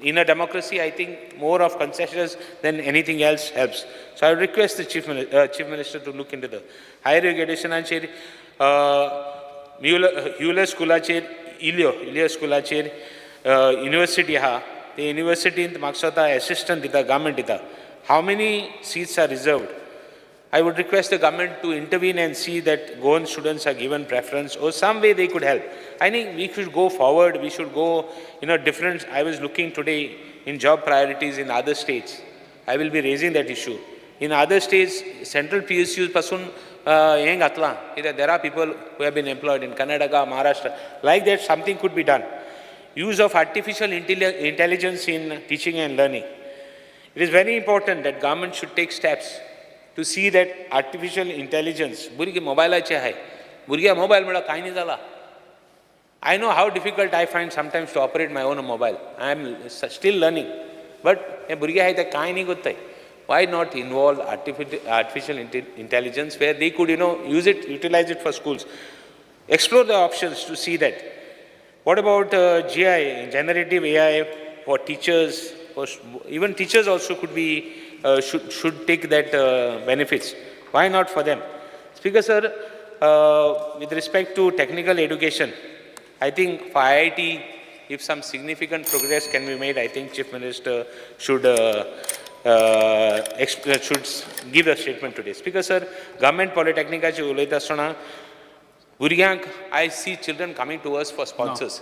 In a democracy, I think more of consensus than anything else helps. So I would request the Chief Minister to look into the higher education and chair, Hewler School chair, Ilio School chair, university ha. The university in Maksata assistant dita, government dita. How many seats are reserved? I would request the government to intervene and see that Goan students are given preference or some way they could help. I think we should go forward, we should go, different. I was looking today in job priorities in other states. I will be raising that issue. In other states, central PSUs pasun there are people who have been employed in Karnataka, Maharashtra. Like that, something could be done. Use of artificial intelligence in teaching and learning. It is very important that government should take steps to see that artificial intelligence, I know how difficult I find sometimes to operate my own mobile. I am still learning. But why not involve artificial intelligence where they could, utilize it for schools. Explore the options to see that. What about GI, generative AI for teachers? Even teachers also could be, should take that benefits. Why not for them? Speaker sir, with respect to technical education, I think for IIT, if some significant progress can be made, I think Chief Minister should give a statement today. Speaker sir, government polytechnic I see children coming to us for sponsors.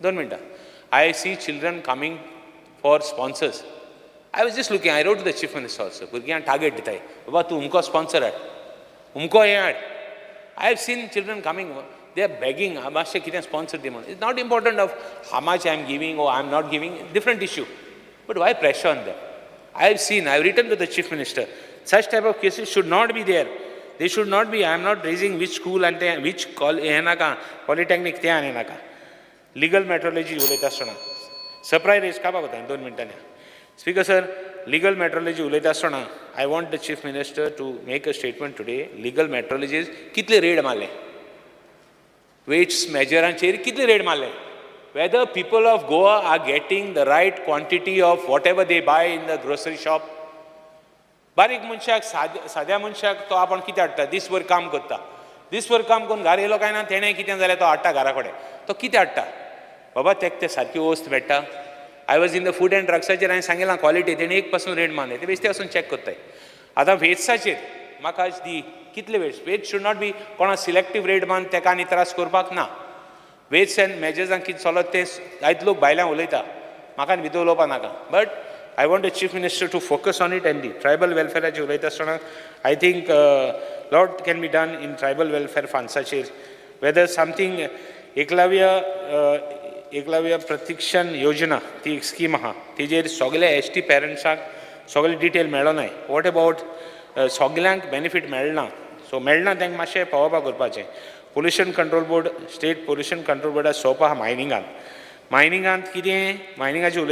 Don't mean that. I see children coming for sponsors. I was just looking, I wrote to the chief minister also, भुरग्यांक target दिताय, बाबा तूं उमको sponsor हाड, उमको हे हाड. I have seen children coming, they are begging, मातशें कितें sponsor दी म्हणून. It's not important of how much I am giving or I am not giving, different issue. But why pressure on them? I have seen, I have written to the chief minister, such type of cases should not be there. They should not be, I am not raising which school and which polytechnic ते आने नाका. Legal metrology उलयता आसतना. Surprise raise काबाक होता 2 मिनटांनी. Speaker sir, legal metrology उलयता आसतना. I want the chief minister to make a statement today. Legal metrology कितले रेड मारले? Weights measureांचेर कितले रेड मारले? Whether people of Goa are getting the right quantity of whatever they buy in the grocery shop. बारीक मनशाक साद्या मनशाक तो आपण कितें हाडटा दिसभर काम करता दिसभर काम करून घरा येयलो काय ना तेणें कितें जाल्यार तो हाडटा घरा कडेन तो कितें हाडटा बाबा तेका ते सारकी वस्त मेळटा I was in the food and ड्रग्साचेर हांवें सांगिलां क्वॉलिटी तेणी 1% रेट मारले ते बेश्टे वचून चॅक करताय आतां वेट्साचेर म्हाका आज दी कितले वेट्स शूड नॉट बी कोणा सिलेक्टीव रेट मान तेका आनी त्रास करपाक ना वेट्स एंड मेजर्सांक कितें चलत तें आयज लोक भायल्यान उलयता म्हाका भितर उलोवपा नाका but I want the Chief Minister to focus on it and the tribal welfare as you I think lot can be done in tribal welfare funds such as whether something Eklavya Pratikshan Yojana, the scheme ha, the Sogla ST parents are Sogla detail Melana. What about Soglank benefit Melna? So Melna thank Mashe Pawaba Gurpache. Pollution Control Board, State Pollution Control Board Sopa mining on. Mining on Kide, mining as you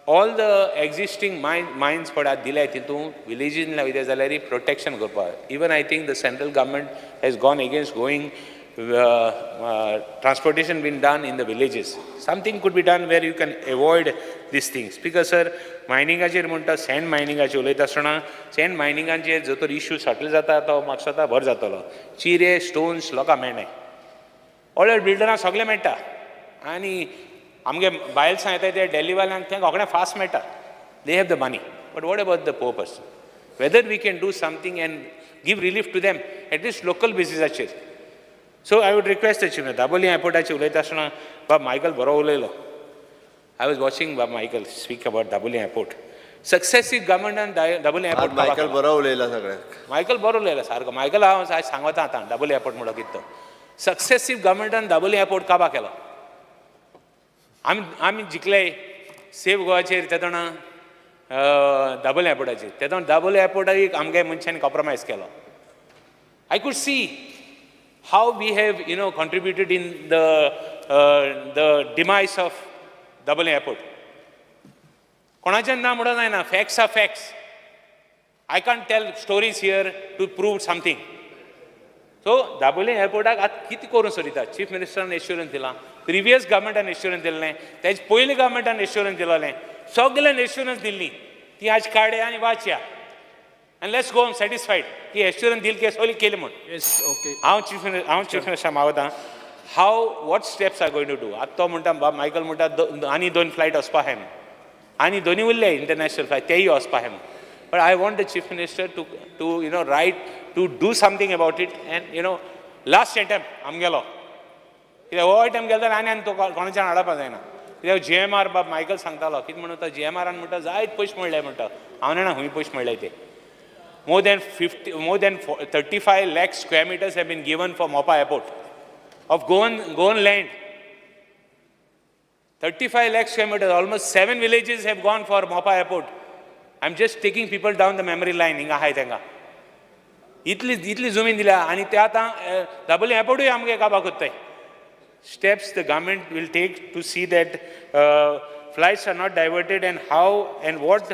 all the existing mines for dilay titu villages in la vidya zalari protection korpa even I think the central government has gone against going transportation been done in the villages something could be done where you can avoid these things because sir mining acher munta sand mining acher ulayta asana sand mining acher jotor issue settle jata to maksata bhar jatalo chire stones loka mene all builder sagle meta ani आमगे बायल्स येता ते daily वाल्यांक तें रोखडें fast मेळटा they have the money but what about the poor person whether we can do something and give relief to them at least local बेसिसाचेर so I would request the Dabolim एअरपोर्टाचेर उलयता आसतना बाब मायकल बरो उलयलो आय वॉज वॉचिंग बाब Michael speak about Dabolim airport successive गव्हर्मेंटान Dabolim airport Michael बरो उलयला सगळ्यांक मायकल बरो उलयला सारको मायकल हांव आज सांगता आतां दाबोली एअरपोर्ट म्हणलो कितें तो सक्सेसीव गव्हर्मेंटान दाबोली एअरपोर्ट काबा केलो आमी जिखले सेफ गोवाचेर तेदोण दाबोली एअरपोर्टाचेर तेदोण दाबोली एअरपोर्टाक आमगे मनशांनी कॉम्प्रोमायज केलो I could see how we have contributed in the demise of Dabolim airport कोणाचें ना म्हणून जायना facts are facts I can't tell stories here to prove something so Dabolim एअरपोर्टाक आतां कितें करून सोदिता चीफ मिनिस्टरान एश्युरन्स दिलां प्रिवियस गव्हर्मेंटान एश्युरन्स दिल्लें तेजे पयलीं गव्हर्मेंटान एश्युरन्स दिलोलें सगळ्यांक एश्युरन्स दिल्ली ती आज काड्या आनी वाच्या आनी लेट्स गो होम सॅटिस्फायड की एश्युरन्स दिली की सगळी केली म्हूण हांव चीफ मिनिस्टर मागता how what steps are going to do आतां तो म्हणटा बाब मायकल म्हणटा आनी 2 फ्लायट वचपा आहाय म्हूण आनी दोनी उरले इंटरनॅशनल फ्लायट तेय वचपा आहाय म्हूण but I want the chief minister to right to do something about it and last attempt amgelo कित्याक हो अटेम्प्ट केलो जाल्यार आनी तो कोणाच्यान हाडपा जायना कित्याक GMR बाब मायकल सांगतालो कितें म्हणून तो GMRान म्हणटा जायत पयशे मेळ्ळे म्हणटा हांव जाणा खंय पयशे मेळ्ळे ते more than 35 lakh square meters have been given for Mopa airport of Goan land 35 lakh square meters almost 7 villages have gone for Mopa airport I'm just taking people down the memory line हिंगा आहाय तेंगा इतली जमीन दिल्या आनी ते आतां दाबोली एअरपोर्टूय आमगे काबां कोत्ताय steps the government will take to see that flights are not diverted and how and what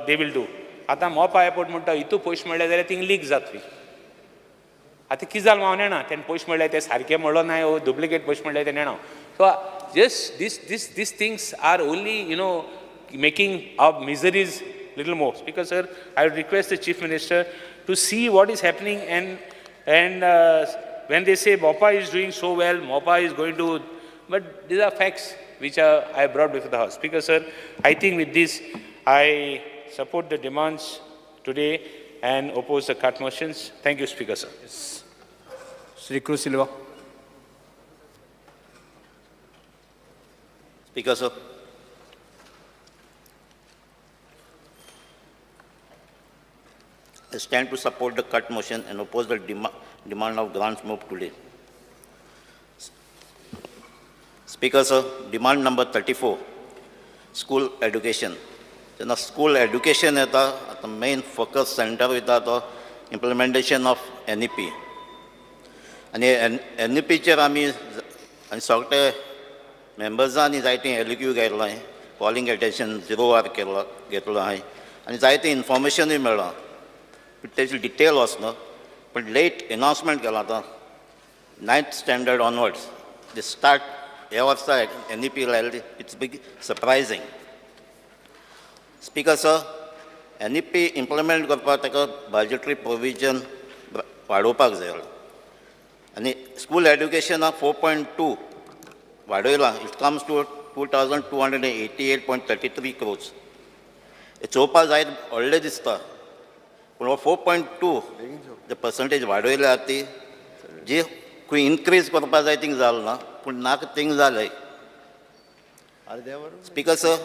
they will do. आतां मोपा एअरपोर्ट म्हणटा हितू पयशे मेळ्ळे जाल्यार थिंग लीक जातली आतां कितें जालें हांव नेना तेन्ना पयशे मेळ्ळे ते सारके म्हणलो नाय डुप्लिकेट पयशे मेळ्ळे ते नेणा so just these things are only making our miseries little more. Speaker sir, I would request the Chief Minister to see what is happening and when they say Mopa is doing so well, Mopa is going to, but these are facts which I brought before the House. Speaker sir, I think with this I support the demands today and oppose the cut motions. Thank you, Speaker sir. Yes. Sri Cruz Silva. Speaker sir, I stand to support the cut motion and oppose the demand of grants moved today. Speaker, sir, demand number 34, school education. Then school education is the main focus center with the implementation of NEP. And NEP chair आम्ही सगळे मेंबर्सांनी जायते एलिक्यू घेतलो आहे, calling attention 0 घेतलो आहे आणि जायते इन्फॉर्मेशनूय मेळ्ळां. तेजी डिटेल वचना पण लेट अनाउन्समेंट केला आता 9th standard onwards they start ह्या वर्सा NEP लायली. It's big surprising. Speaker sir, NEP implement करपाक ताका बजेटरी प्रोविजन वाडोवपाक जाय आनी स्कूल एड्युकेशनाक 4.2 वाडयलां. It comes to 2288.33 crores. हे चोवपाक जाय व्हडलें दिसता पूण हो 4.2 जे पर्संटेज वाडयले आसा ती जी खंय इन्क्रीज करपाक जाय थिंग जालें ना पूण नाका थिंग जालें. स्पीकर सर,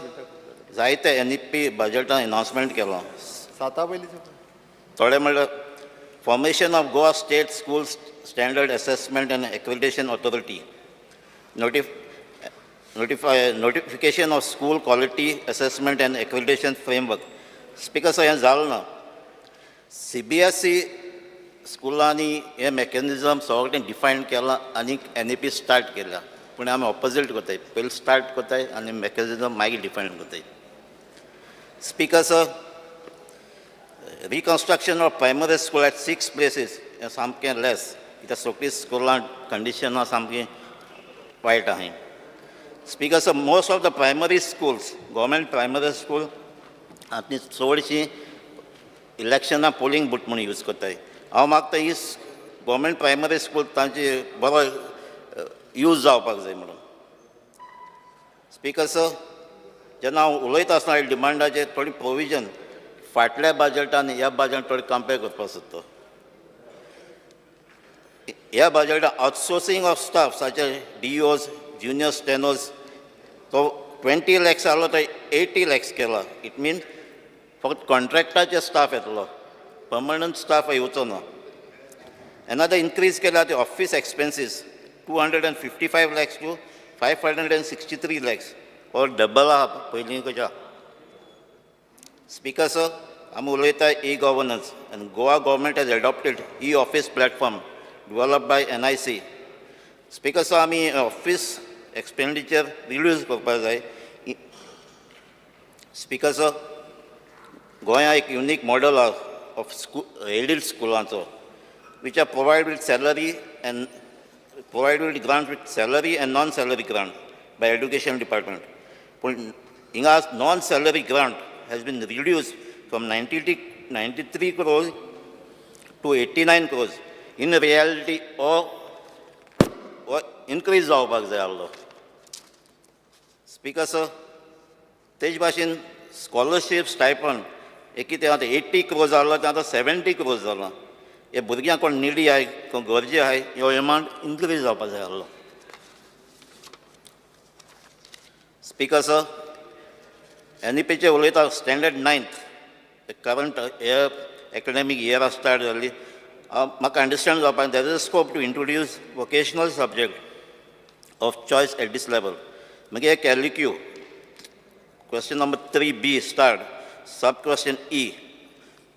जायते NEP बजेटान अनाउन्समेंट केलो. थोडे म्हणल्यार formation of Goa state school standard assessment and accreditation authority, notification of school quality assessment and accreditation framework. Speaker, sir, हें जालें ना. CBSE स्कुलांनी हे मेकॅनिझम सगळें डिफायन केलां आनी NEP स्टार्ट केल्या पूण आमी ऑपोजीट करताय. पयलीं स्टार्ट कोताय आनी मेकॅनिझम मागीर डिफायन कोताय. Speaker sir, reconstruction of primary school eight 6 places हें सामकें लेस. कित्याक सगळीं स्कुलां कंडिशनां सामकीं वायट आहाय. Speaker, sir, most of the primary schools, government primary school, आतां चडशीं इलेक्शनां पोलिंग बूथ म्हणून यूज करताय. हांव मागता ही गव्हर्मेंट प्रायमरी स्कूल तांची बरो यूज जावपाक जाय म्हणून. स्पीकर सर, जेन्ना हांव उलयता आसतना डिमांडाचेर थोडी प्रोविजन फाटल्या बजेटान ह्या बजेटान थोडी कंपेर करपाक सोदता. ह्या बजेटान outsourcing of staff such as DOs, junior stenos, तो 20 lakhs आलो तो 80 lakhs केला. इट मीन फक्त कॉन्ट्रॅक्टाचे स्टाफ येतलो, परमनंट स्टाफ येवचो ना. एनादर इन्क्रीज केला ते office expenses 255 lakhs to 563 lakhs, और डबल आहा पयलीं कशा. स्पीकर सर, आमी उलयता e-governance and Goa government has adopted e-office platform developed by NIC. Speaker sir, आमी ऑफिस एक्सपेंडिचर रिड्यूस करपाक जाय. स्पीकर सर, गोंया एक युनीक मॉडल ऑफ एडेड स्कुलांचो which are provided with salary and grant with salary and non-salary grant by education department. But non-salary grant has been reduced from 93 crores to 89 crores. In reality, or increase जावपाक जाय आसलो. Speaker sir, तेज भाशेन scholarship stipend एक कितें आतां 80 crores जालो तें आतां 70 crores जालां. हे भुरग्यांक कोण निडी आहाय कोण गरजे आहाय ह्यो एमावंट इन्क्रीज जावपाक जाय आसलो. स्पीकर सर, NEPचे उलयता स्टँडर्ड 9th करंट हे एकाडेमीक इयरा स्टार्ट जाल्ली. म्हाका अंडरस्टँड जावपाक there is a scope to introduce vocational subject of choice at this level. मागीर एक LQ question number 3B start sub question E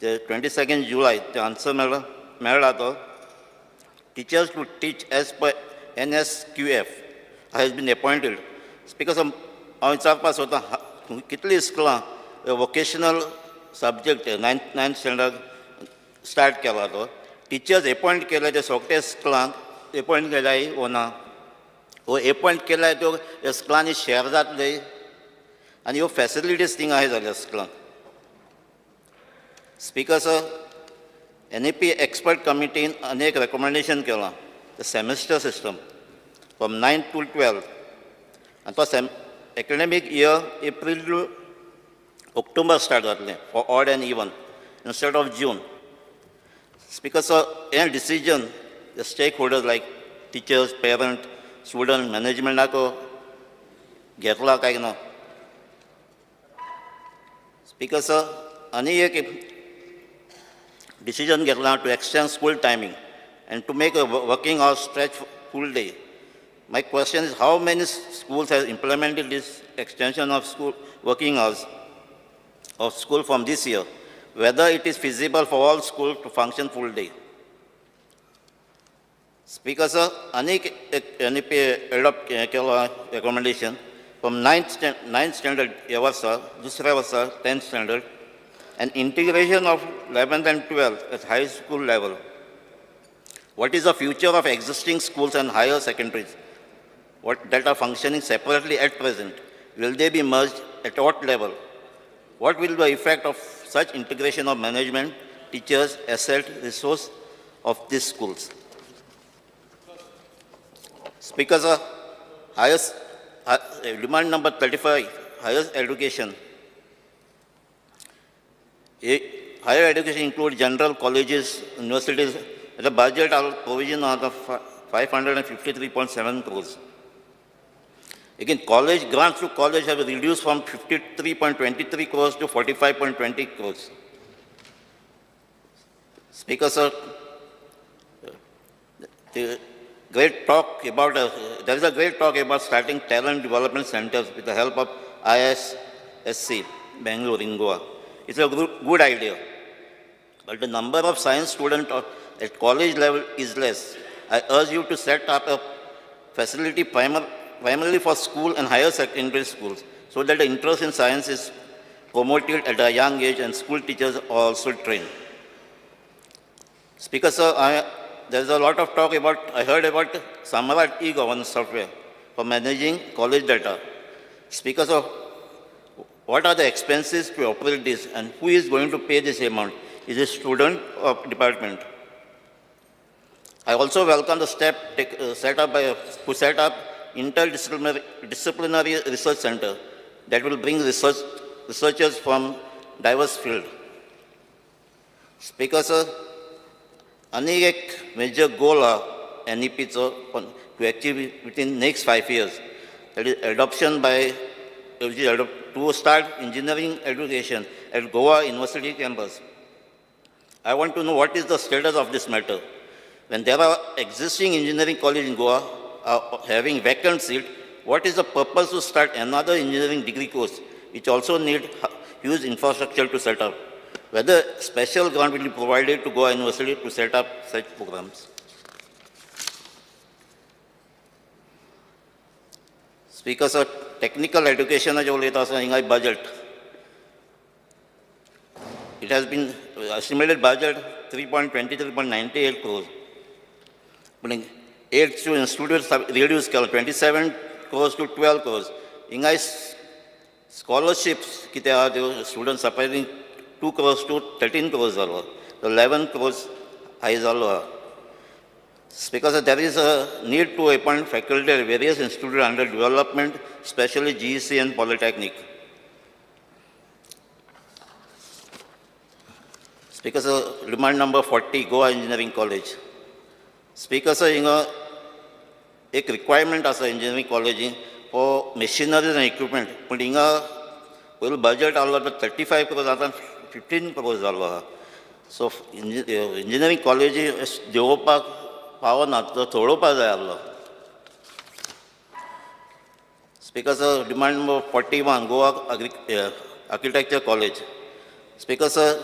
ते 22 July ते आन्सर मेळ्ळा तो. Teachers to teach as per NSQF has been appointed. Speaker sir, हांव विचारपाक सोदतां कितलीं स्कुलां vocational subject 9th standard start केला तो. टिचर्स अपॉयंट केले ते सगळे स्कुलांक अपॉयंट केल्याय वो ना, वो अपॉयंट केल्याय त्यो ह्या स्कुलांनी शेअर जातले आनी ह्यो फॅसिलिटीज थिंग आहाय जाल्या स्कुलांक. स्पीकर सर, NEP एक्सपर्ट कमिटीन अनेक रेकमेंडेशन केलां. The semester system from 9th to 12th आनी तो academic year April to October start जातलें for odd and even instead of June. Speaker, sir, any decision the stakeholders like teachers, parents, students, management नाको घेतला काय ना. Speaker, sir, आनी एक decision घेतला to extend school timing and to make a working hours stretch full day. My question is, how many schools have implemented this extension of school working hours of school from this year? Whether it is feasible for all schools to function full day. Speaker sir, अनेक NEP adopt केला recommendation from 9th standard या वर्षा, दुसऱ्या वर्षा 10th standard, and integration of 11th and 12th at high school level. What is the future of existing schools and higher secondaries? That are functioning separately at present? Will they be merged at what level? What will be the effect of such integration of management, teachers, asset, resource of these schools? Speaker sir, demand number 35, higher education. Higher education includes general colleges, universities. The budget provision of 553.7 crores. Again, college grants to college have reduced from 53.23 crores to 45.20 crores. Speaker sir, there is a great talk about starting talent development centers with the help of ISSC, Bangalore, in Goa. It's a good idea, but the number of science students at college level is less. I urge you to set up a facility primarily for school and higher secondary schools, so that the interest in science is promoted at a young age and school teachers are also trained. Speaker sir, there's a lot of talk about, I heard about Samrat e-governance software for managing college data. Speaker sir, what are the expenses to operate this, and who is going to pay this amount? Is it student or department? I also welcome the step set up interdisciplinary research center that will bring researchers from diverse fields. Speaker sir, अनेक एक major goal NEP to achieve within next 5 years. That is adoption by to start engineering education at Goa University campus. I want to know what is the status of this matter. When there are existing engineering colleges in Goa having vacant seat, what is the purpose to start another engineering degree course, which also need huge infrastructure to set up? Whether special grant will be provided to Goa University to set up such programs. Speaker sir, technical education budget. It has been estimated budget 3.23.98 crores. But 8 students reduced 27 crores to 12 crores. Scholarships, students supplying 2 crores to 13 crores. So 11 crores high. Because there is a need to appoint faculty at various institutes under development, especially GEC and Polytechnic. Speaker sir, demand number 40, Goa Engineering College. Speaker sir, a requirement as an engineering college for machinery and equipment. But will budget 35 crores, 15 crores. So engineering college is power not the Thodopa. Speaker sir, demand number 41, Goa Architecture College. Speaker sir,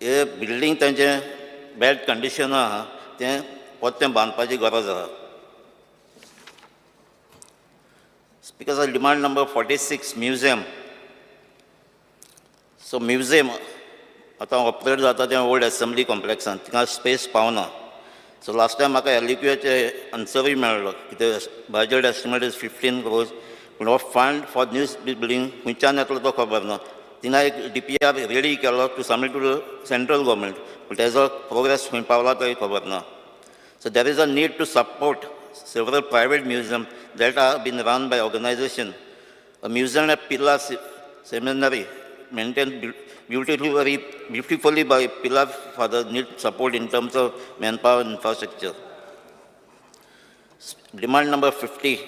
a building bad condition Speaker sir, demand number 46, museum. So museum, operate old assembly complex and space pauna. So last time I LQH answer the budget estimate is 15 crores. No fund for this building, which are not DPR ready to submit to the central government, but as a progress in Pavla. So there is a need to support several private museums that are being run by organizations. A museum at Pilla Seminary maintained beautifully by Pilla for the need support in terms of manpower and infrastructure. Demand number 50,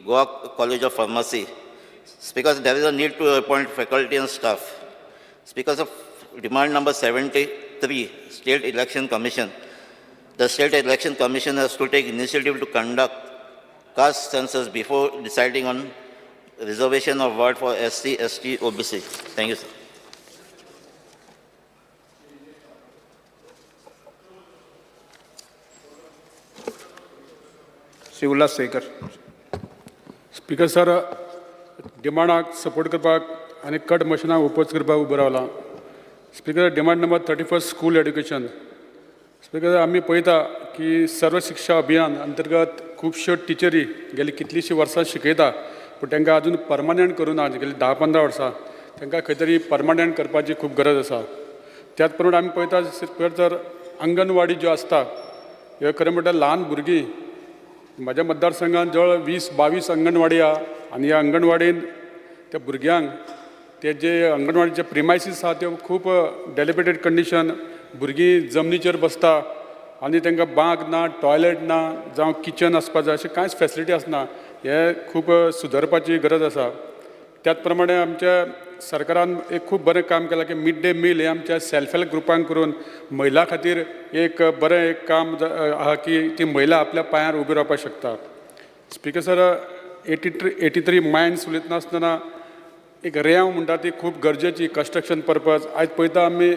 Goa College of Pharmacy. Because there is a need to appoint faculty and staff. Because of demand number 70, 73, State Election Commission. The State Election Commission has to take initiative to conduct caste census before deciding on reservation of ward for SC, ST, OBC. Thank you, sir. Sri Ullas Sekar. Speaker sir, डिमांडाक support करपाक आनी cut मशिनाक oppose करपाक उबो रावला. Speaker, demand number 31 school education. Speaker, आमी पळयता की सर्व शिक्षा अभियान अंतर्गत खुबश्यो टिचरी गेली कितलींशीं वर्सां शिकयता, पूण तांकां अजून परमनंट करूं ना. गेली 10-15 वर्सां तांकां खंय तरी परमनंट करपाची खूब गरज आसा. त्याच प्रमाणे आमी पळयता स्पीकर सर, अंगणवाडी ज्यो आसता ह्यो खरें म्हणल्यार ल्हान भुरगीं, म्हाज्या मतदारसंघात जवळ 20-22 अंगणवाडी आहा आनी ह्या अंगणवाडीन त्या भुरग्यांक ते जे अंगणवाडीचे प्रिमायसीस आहा त्यो खूब डेलिबरेटेड कंडिशन, भुरगीं जमनीचेर बसता आनी तांकां बांक ना, टॉयलेट ना, जावं किचन आसपा जाय अशें कांयच फॅसिलिटी आसना. हे खूब सुदारपाची गरज आसा. त्याच प्रमाणे आमच्या सरकारान एक खूब बरें काम केलां की मिड डे मील हे आमच्या सेल्फ हेल्प ग्रुपांक करून महिला खातीर एक बरें एक काम आहा की ती महिला आपल्या पांयार उबी रावपाक शकता. स्पीकर सर, 83 मायन्स उलयतना आसतना एक रेंव म्हणटा ती खूब गरजेची कंस्ट्रक्शन पर्पज. आयज पळयता आमी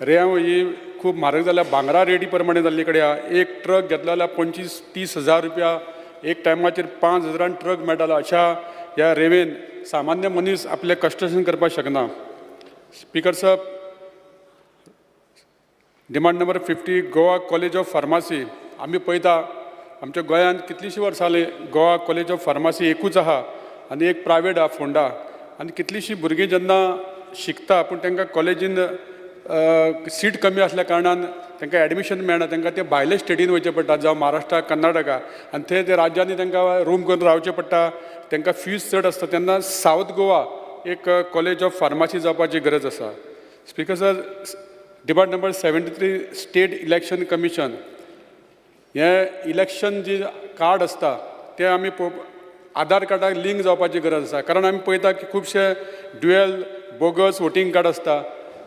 रेंव ही खूब म्हारग जाल्या, भांगरा रेटी प्रमाणे जाल्ली कडेन आहा. एक ट्रक घेतलो जाल्यार 25-30 हजार रुपया, एक टायमाचेर 5,000 ट्रक मेळटालो. अशा ह्या रेंवेन सामान्य मनीस आपलें कंस्ट्रक्शन करपाक शकना. स्पीकर साहेब, demand number 50 Goa College of Pharmacy. आमी पळयता आमच्या गोंयांत कितलींशीं वर्सां जालीं गोवा कॉलेज ऑफ फार्मासी एकूच आहा आनी एक प्रायवेट आहा फोंडा. आनी कितलींशीं भुरगीं जेन्ना शिकता पूण तांकां कॉलेजीन सीट कमी आसल्या कारणान तांकां एडमिशन मेळना, तांकां ते भायले स्टेटीन वयचें पडटा, जावं महाराष्ट्रा, कर्नाटका, आनी थंय ते राज्यांनी तांकां रूम करून रावचें पडटा. तांकां फीज चड आसता. तेन्ना सावथ गोवा एक कॉलेज ऑफ फार्मासी जावपाची गरज आसा. Speaker sir, demand number 73 state election commission. हें इलेक्शन जी कार्ड आसता ते आमी आधार कार्डाक लिंक जावपाची गरज आसा. कारण आमी पळयता की खुबशे ड्युएल बोगस वोटींग कार्ड आसता.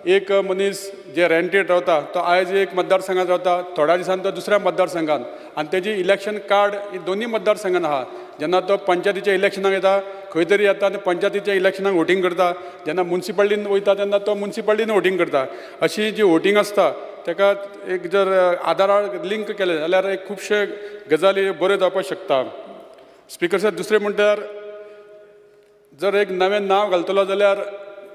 एक मनीस जे रेंटेड रावता तो आयज एक मतदारसंघात रावता, थोड्या दिसांनी तो दुसऱ्या मतदारसंघात, आनी तेजी इलेक्शन कार्ड ही दोन्ही मतदारसंघान आहा. जेन्ना तो पंचायतीच्या इलेक्शनाक येता खंय तरी येता आनी पंचायतीच्या इलेक्शनाक वोटींग करता. जेन्ना म्युन्सिपाल्टीन वयता तेन्ना तो म्युन्सिपाल्टीन वोटींग करता. अशी जी वोटींग आसता ताका एक जर आधाराक लिंक केलें जाल्यार एक खुबशे गजाली बऱ्यो जावपाक शकता. स्पीकर साहेब, दुसरें म्हणल्यार जर एक नवें नांव घालतलो जाल्यार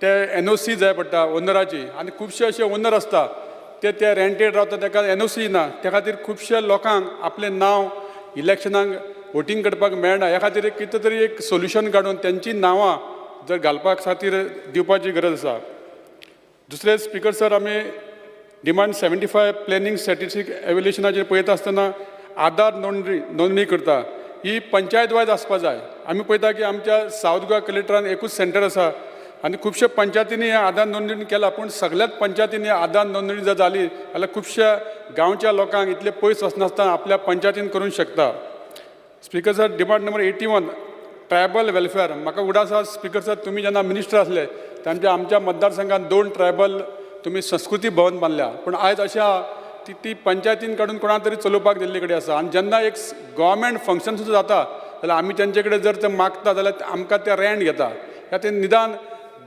ते NOC जाय पडटा ओनराची, आनी खुबशे अशे ओनर आसता ते रेंटेड रावता, ताका NOC ना. त्या खातीर खुबशे लोकांक आपलें नांव इलेक्शनाक वोटींग करपाक मेळना. ह्या खातीर कितें तरी एक सोल्युशन काडून तेंची नांवां जर घालपाक खातीर दिवपाची गरज आसा. दुसरे स्पीकर सर, आमी डिमांड 75 प्लॅनिंग स्टॅटिस्टीक एव्हल्युशनाचेर पळयता आसतना आधार नोंदणी करता ही पंचायत वायज आसपा जाय. आमी पळयता की आमच्या सावथ गोवा कलेक्टरान एकूच सेंटर आसा आनी खुबशे पंचायतींनी हे आधार नोंदणी केला, पूण सगळ्याच पंचायतींनी आधार नोंदणी जर जाली जाल्यार खुबश्या गांवच्या लोकांक इतले पयस वचनासतना आपल्या पंचायतीन करूंक शकता. Speaker sir, demand number 81 tribal welfare. म्हाका उडास आसा स्पीकर सर, तुमी जेन्ना मिनिस्टर आसले तेन्ना आमच्या मतदारसंघात 2 ट्रायबल तुमी संस्कृती भवन बांदल्या, पूण आयज अशें आहा ती पंचायतीन काडून कोणा तरी चलोवपाक दिल्ले कडेन आसा. आनी जेन्ना एक गव्हर्मेंट फंक्शन सुद्दां जाता जाल्यार आमी तेंचे कडेन जर ते मागता जाल्यार आमकां ते रेंट घेता. ह्या ते निदान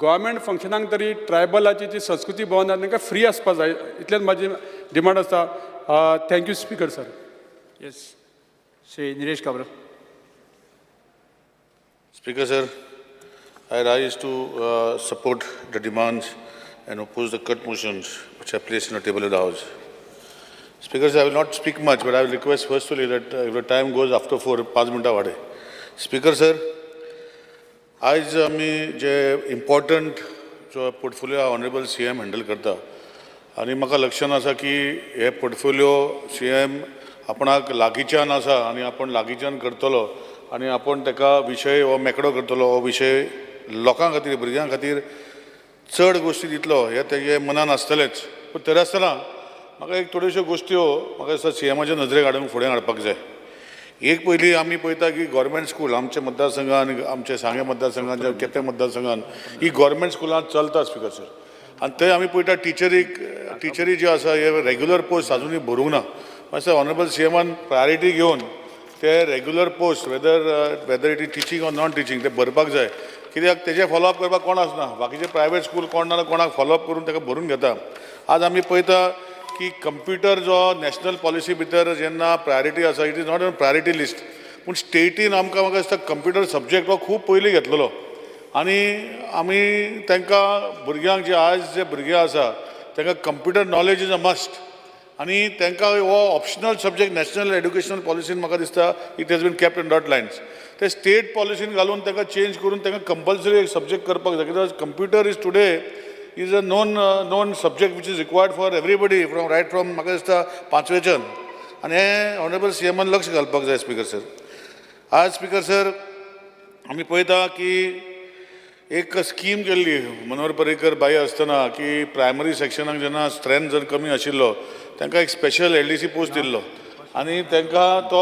गव्हर्मेंट फंक्शनाक तरी ट्रायबलाची जी संस्कृती भवन आसा तांकां फ्री आसपा जाय, इतलेंच म्हाजी डिमांड आसा. Thank you speaker sir. Yes. Sri Nilesh Kabra. Speaker sir, I rise to support the demands and oppose the cut motions which are placed on the table of the House. Speaker sir, I will not speak much, but I will request firstly that if the time goes after 4-5 minutes वाडे. Speaker sir, आज आमी जे important जो portfolio honourable CM handle करता आनी म्हाका लक्षान आसा की हे portfolio CM आपणाक लागींच्यान आसा आनी आपण लागींच्यान करतलो आनी आपण ताका विशय हो मेकळो करतलो, हो विशय लोकां खातीर भुरग्यां खातीर चड गोश्टी दितलो हे तेजे मनान आसतलेच. पूण तरी आसतना म्हाका एक थोड्योश्यो गोश्ट्यो म्हाका दिसता CMच्या नजरेक हाडून फुडें हाडपाक जाय. एक पयली आमी पळयता की गव्हर्मेंट स्कूल आमच्या मतदारसंघान, आमच्या सांगे मतदारसंघान, केपें मतदारसंघान ही गव्हर्मेंट स्कुलां चलता स्पीकर सर. आनी थंय आमी पळयता टिचरीक टिचरी ज्यो आसा हे रेग्युलर पोस्ट अजूनही भरूंक ना. मातशें ऑनरेबल सीएमान प्रायोरिटी घेवन ते regular post weather it is teaching or non teaching ते भरपाक जाय. कित्याक तेजे फॉलोअप करपाक कोण आसना. बाकीचे प्रायवेट स्कूल कोण ना कोणाक फॉलोअप करून ताका भरून घेता. आज आमी पळयता की कंप्युटर जो नॅशनल पॉलिसी भितर जेन्ना प्रायोरिटी आसा it is not a priority list. पूण स्टेटीन आमकां म्हाका दिसता कंप्युटर सब्जेक्ट हो खूब पयलीं घेतलेलो आनी आमी तांकां भुरग्यांक जे आज जे भुरगे आसा तांकां computer knowledge is a must आनी तांकां हो ऑप्शनल सब्जेक्ट नॅशनल एड्युकेशनल पॉलिसीन म्हाका दिसता it has been kept in dot lines. ते स्टेट पॉलिसीन घालून तांकां चेंज करून तांकां कंपल्सरी एक सब्जेक्ट करपाक जाय. कित्याक computer is today is a known subject which is required for everybody from म्हाका दिसता 5वेच्यान. आनी हें ऑनरेबल सीएमान लक्ष घालपाक जाय. स्पीकर सर, आज स्पीकर सर आमी पळयता की एक स्कीम केल्ली मनोहर पर्रीकर बाई आसतना की प्रायमरी सेक्शनाक जेन्ना स्ट्रेंथ जर कमी आशिल्लो तांकां एक स्पेशल LDC पोस्ट दिल्लो आनी तांकां तो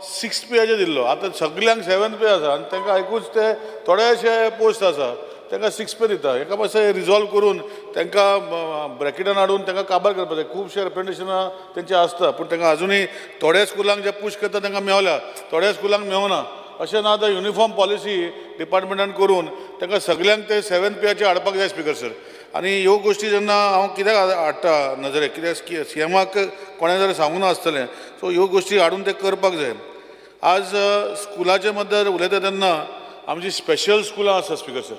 6th पेयाचेर दिल्लो. आतां सगल्यांक 7th पे आसा आनी तांकां एकूच ते थोडेशे पोस्ट आसा तांकां 6th पे दिता. हेका मातशें रिजॉल्व करून तांकां ब्रॅकेटान हाडून तांकां काबार करपाक जाय. खुबशे रिप्रेझेंटेशनां तेंचे आसता पूण तांकां अजुनूय थोड्या स्कुलांक जे पुश करता तांकां मेवल्या, थोड्या स्कुलांक मेवना. अशें ना आतां युनिफॉर्म पॉलिसी डिपार्टमेंटान करून तांकां सगल्यांक ते 7th पेयाचेर हाडपाक जाय. स्पीकर सर, आनी ह्यो गोश्टी जेन्ना हांव कित्याक हाडटा नजरेक, कित्याक सीएमाक कोणें जर सांगूंक नासतलें सो ह्यो गोश्टी हाडून ते करपाक जाय. आज स्कुलाचे मद्दल उलयता तेन्ना आमची स्पेशल स्कुलां आसा. स्पीकर सर,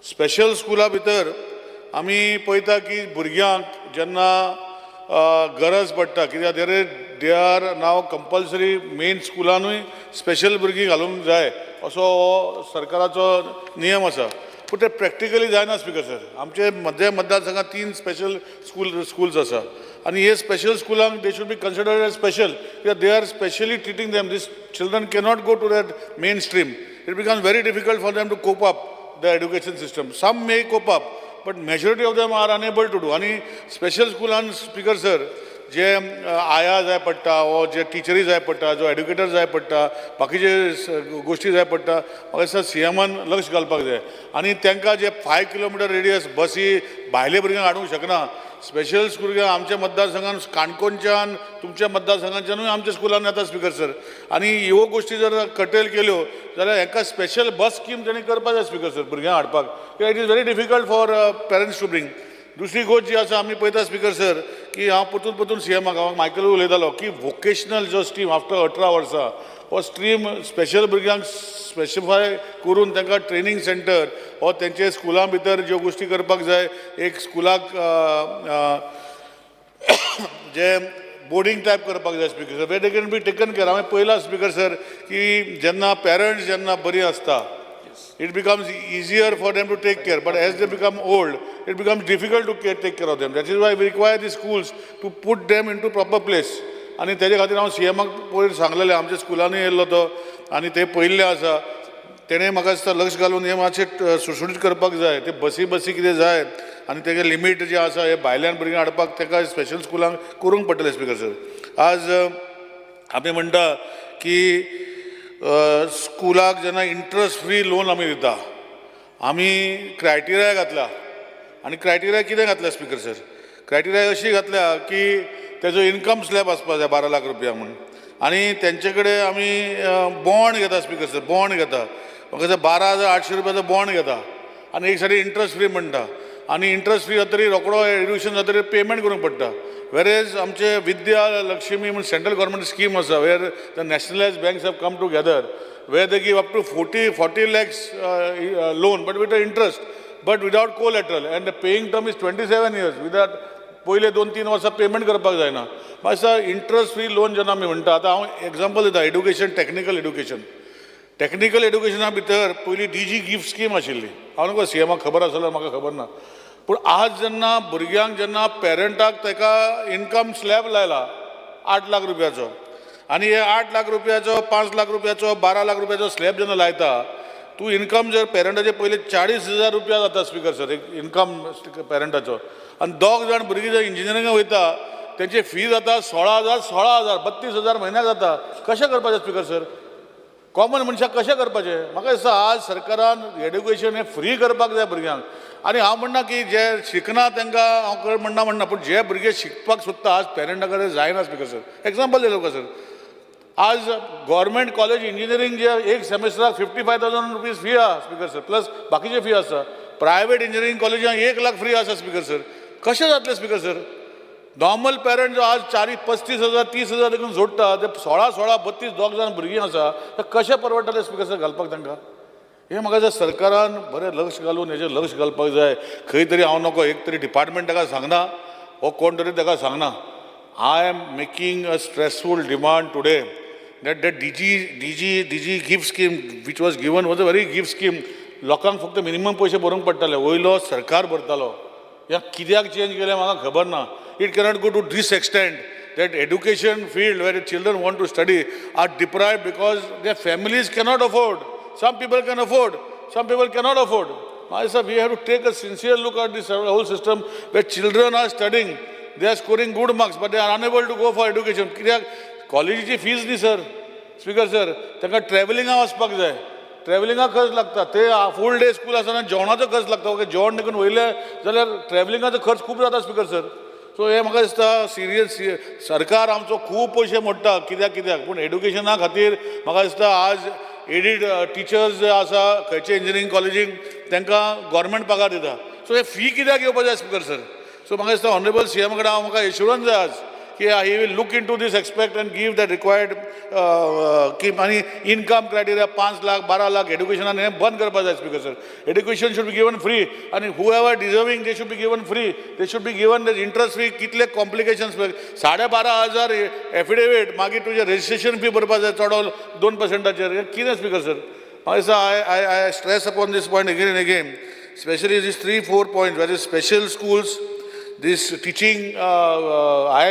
स्पेशल स्कुला भितर आमी पळयता की भुरग्यांक जेन्ना गरज पडटा कित्याक they are now compulsory main स्कुलानूय स्पेशल भुरगीं घालूंक जाय असो हो सरकाराचो नियम आसा. पूण ते प्रॅक्टिकली जायना. स्पीकर सर, आमचे मतदारसंघात 3 स्पेशल स्कूल्स आसा आनी हे स्पेशल स्कुलांक they should be considered as special कित्याक they are specially treating them. This children cannot go to that main stream. It becomes very difficult for them to cope up the education system. Some may cope up, but majority of them are unable to do. आणि special स्कुलान speaker sir जे आया जाय पडटा वो जे टिचरी जाय पडटा जो एड्युकेटर जाय पडटा बाकीचे गोश्टी जाय पडटा म्हाका दिसता सीएमान लक्ष घालपाक जाय. आनी तांकां जे 5 किलोमिटर रेडियस बसी भायले भुरग्यांक हाडूंक शकना. स्पेशल स्कूल आमच्या मतदारसंघान काणकोणच्यान तुमच्या मतदारसंघाच्यानूय आमच्या स्कुलान येता. स्पीकर सर, आनी ह्यो गोश्टी जर कटेल केल्यो जाल्यार हाका स्पेशल बस स्कीम तेणी करपाक जाय. स्पीकर सर, भुरग्यांक हाडपाक कित्याक it is very difficult for parents to bring. दुसरी गोष्ट जी आसा आमी पळयता स्पीकर सर की हांव परतून सीएमाक मायकल उलयतालो की वोकेशनल जो स्ट्रीम आफ्टर 18 वर्सां हो स्ट्रीम स्पेशल भुरग्यांक स्पेसिफाय करून तांकां ट्रेनिंग सेंटर हो तेंचे स्कुलां भितर ज्यो गोश्टी करपाक जाय. एक स्कुलाक जे बोर्डिंग टायप करपाक जाय. Speaker sir, where they can be taken care. हांवें पळयलां स्पीकर सर की जेन्ना पेरंट्स जेन्ना बरी आसता it becomes easier for them to take care, but as they become old it becomes difficult to take care of them. That is why we require the schools to put them into proper place. आनी तेजे खातीर हांव सीएमाक पयर सांगलेलें आमच्या स्कुलांनी येयल्लो तो आनी ते पयल्ले आसा तेणें म्हाका दिसता लक्ष घालून हे मातशें सुटसूटीत करपाक जाय. ते बसी कितें जाय आनी तेगे लिमीट जे आसा हे भायल्यान भुरग्यांक हाडपाक ताका स्पेशल स्कुलांक करूंक पडटलें. स्पीकर सर, आज आमी म्हणटा की स्कुलाक जेन्ना इंट्रस्ट फ्री लोन आमी दिता आमी क्रायटेरिया घातल्या आनी क्रायटेरिया कितें घातल्या. स्पीकर सर, क्रायटेरिया अशी घातल्या की तेजो इनकम स्लॅब आसपाक जाय 12 लाख रुपया म्हणून आनी तेंचे कडेन आमी बॉन्ड घेता. स्पीकर सर, बॉन्ड घेता म्हाका दिसता 12,800 रुपयाचो बॉन्ड घेता आनी एक सायडीन इंट्रस्ट फ्री म्हणटा आनी इंट्रस्ट फ्री जातरी रोकडो एड्युकेशन जातरी पेमेंट करूंक पडटा. Whereas आमचे विद्या लक्ष्मी म्हणून सेंट्रल गव्हर्मेंट स्कीम आसा where the nationalised banks have come together where they give up to 40 lakhs loan but with interest but without collateral and the paying term is 27 years. Without पयले 2-3 वर्सां payment करपाक जायना. मातसो interest free loan जेन्ना आमी म्हणटा आतां हांव एग्जांपल दिता. एड्युकेशन टॅक्निकल एड्युकेशना भितर पयलीं DG गिफ्ट स्कीम आशिल्ली. हांव नकळो सीएमाक खबर आसल्यार म्हाका खबर ना पूण आज जेन्ना भुरग्यांक जेन्ना पेरंटाक ताका इनकम स्लॅब लायला 8 लाख रुपयाचो आनी हे 8 लाख रुपयाचो 5 लाख रुपयाचो 12 लाख रुपयाचो स्लॅब जेन्ना लायता तूं इनकम जर पेरंटाचे पयले 40,000 रुपया जाता. स्पीकर सर, एक इनकम पेरंटाचो आनी 2 जाण भुरगीं जर इंजिनियरिंगाक वयता तेंची फी जाता 16,000 32,000 म्हयन्याक जाता. कशें करपाचें. स्पीकर सर, कॉमन मनशाक कशें करपाचें म्हाका दिसता आज सरकारान एड्युकेशन हें फ्री करपाक जाय भुरग्यांक आनी हांव म्हणना की जे शिकना तांकां हांव म्हणना पूण जे भुरगे शिकपाक सोदता आज पेरंटा कडेन जायना स्पीकर सर एग्जाम्पल दिलो सर आज गव्हर्मेंट कॉलेज इंजिनियरींग जे एक सेमेस्टराक 55,000 रुपीज फी आहा स्पीकर सर प्लस बाकीचे फी आसा प्रायवेट इंजिनियरींग कॉलेजांक 1 लाख फ्री आसा स्पीकर सर कशें जातलें स्पीकर सर नॉर्मल पेरंट जो आज 35,000 30,000 देखून जोडटा ते 16 32 दोग जाण भुरगीं आसा ते कशें परवडटले स्पीकर सर घालपाक तांकां हे म्हाका दिसता सरकारान बरें लक्ष घालून हेजेर लक्ष घालपाक जाय खंय तरी हांव नको एक तरी डिपार्टमेंट ताका सांगना हो कोण तरी ताका सांगना I am making a stressful demand today that DG gift scheme which was given was a very gift scheme लोकांक फक्त मिनिमम पयशे भरूंक पडटाले वयलो सरकार भरतालो ह्या कित्याक चेंज केलें म्हाका खबर ना it cannot go to this extent that education field where children want to study are deprived because their families cannot afford. Some people can afford, some people cannot afford. Myself, we have to take a sincere look at this whole system where children are studying, they are scoring good marks, but they are unable to go for education. कॉलेजीची fees न्ही sir speaker sir तांकां ट्रॅव्हलिंगाक वचपाक जाय ट्रॅव्हलिंगाक खर्च लागता ते full day school आसतना जेवणाचो खर्च लागता ओके जेवण देखून वयले जाल्यार ट्रॅव्हलिंगाचो खर्च खूब जाता स्पीकर सर सो हे म्हाका दिसता सिरियस सरकार आमचो खूब पयशे मोडटा कित्याक पूण एड्युकेशना खातीर म्हाका दिसता आज एडीड टिचर्स जे आसा खंयचे इंजिनियरींग कॉलेजीक तांकां गव्हर्मेंट पगार दिता सो हे फी कित्याक येवपाक जाय स्पीकर सर सो म्हाका दिसता ऑनरेबल सीएम कडेन हांव म्हाका एश्युरन्स जाय आज कि he will look into this aspect and give the required income criteria 5 lakh 12 lakh education and बंद करपा जाय speaker sir education should be given free and whoever deserving they should be given free they should be given the interest free कितले complications 12,500 affidavit मागीर तुजे registration fee भरपा जाय चडो 2% कितें speaker sir I stress upon this point again and again especially these 3-4 points where is special schools this teaching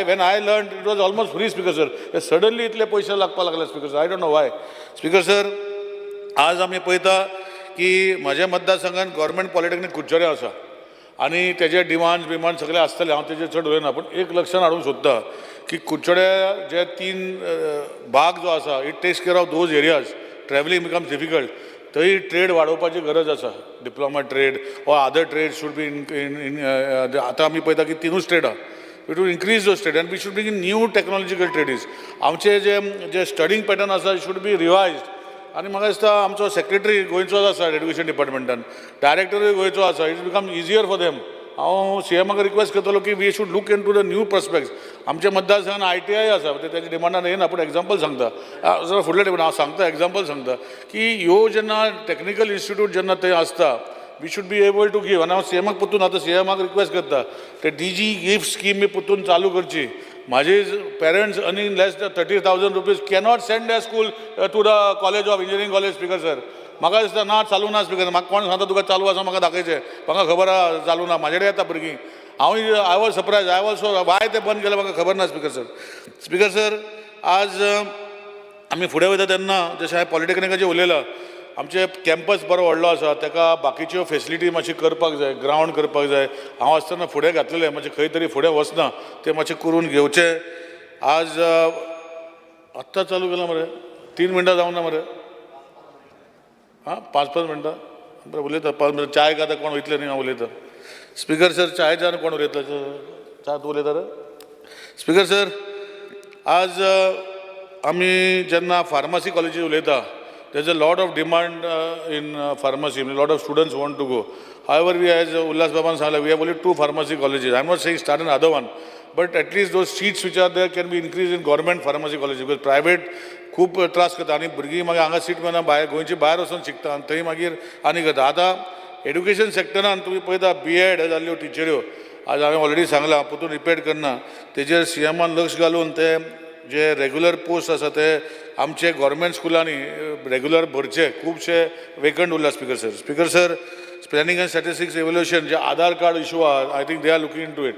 when I learned it was almost free speaker sir suddenly इतले पैसे लागपा लागले speaker sir I don't know why speaker sir आज आमी पळयता की म्हज्या मतदारसंघात government polytechnic Kudchade आसा आनी तेजे डिमांड सगळे आसतले हांव तेजेर चड उलयना पूण एक लक्षांत हाडूंक सोदता की कुडचडे जे 3 भाग जो आसा it takes care of those areas travelling becomes difficult थंय ट्रेड वाडोवपाची गरज आसा diploma trade or other trade should be in आतां आमी पळयता की 3 ट्रेड आहा we to increase those trade and we should begin new technological trades आमचे जे स्टडींग पॅटर्न आसा शूड बी रिवायज्ड आनी म्हाका दिसता आमचो सेक्रेटरी गोंयचोच आसा एड्युकेशन डिपार्टमेंटान डायरेक्टरूय गोंयचो आसा it's become easier for them हांव सीएमाक रिक्वेस्ट करतलो की we should look in to the new prospects आमच्या मतदारसंघात ITI आसा तेच्या डिमांडान येना पूण एग्जाम्पल सांगता फुडल्या टेबल हांव सांगता एग्जाम्पल सांगता की ह्यो जेन्ना टेक्निकल इन्स्टिट्यूट जेन्ना थंय आसता we should be able to give आनी हांव सीएमाक परतून आतां सीएमाक रिक्वेस्ट करता ते DG गिफ्ट स्कीम बी परतून चालू करची माझे parents earning less than 30,000 rupees cannot send their school to the college of engineering college speaker sir म्हाका दिसता ना चालू ना स्पीकर म्हाका कोण सांगता तुका चालू आसा म्हाका दाखयचें म्हाका खबर आहा चालू ना म्हाजे कडेन येता भुरगीं I was surprised I was so why ते बंद केलें म्हाका खबर ना स्पीकर सर आज आमी फुडें वयता तेन्ना जशें हांवें पॉलिटेक्निकाचेर उलयलां आमचे कॅम्पस बरो व्हडलो आसा ताका बाकीच्यो फेसिलिटी मातशी करपाक जाय ग्रावंड करपाक जाय हांव आसतना फुडें घातलेलें म्हणजे खंय तरी फुडें वचना तें मातशें करून घेवचें आज आत्तां चालू केलां मरे 3 मिनटां जावं ना मरे हां 5-5 मिनटां बरें उलयता 5 मिनटां चाय खाता कोण वयतले न्ही हांव उलयतां स्पीकर सर चाय जावन कोण उलयता चा तूं उलयता रे स्पीकर सर आज आमी जेन्ना फार्मासी कॉलेजीत उलयता there's a lot of demand in pharmacy. A lot of students want to go. However, we as Ullas Baban Sala, we have only 2 pharmacy colleges. I'm not saying start another one, but at least those seats which are there can be increased in government pharmacy colleges because private खूप त्रास करता आनी भुरगीं मागीर हांगा seat मेळना भायर गोंयची भायर वचून शिकता आनी थंय मागीर आनी करता आतां एड्युकेशन सेक्टरान तुमी पळयता BEd जाल्ल्यो टिचऱ्यो आज हांवें ऑलरेडी सांगलां परतून रिपीट करना तेजेर सीएमान लक्ष घालून ते जे रेग्युलर पोस्ट आसा ते आमचे गव्हर्मेंट स्कुलांनी रेग्युलर भरचे खुबशे वेकंट उरला speaker sir planning and statistics evaluation जे आधार कार्ड इशू आहा I think they are looking into it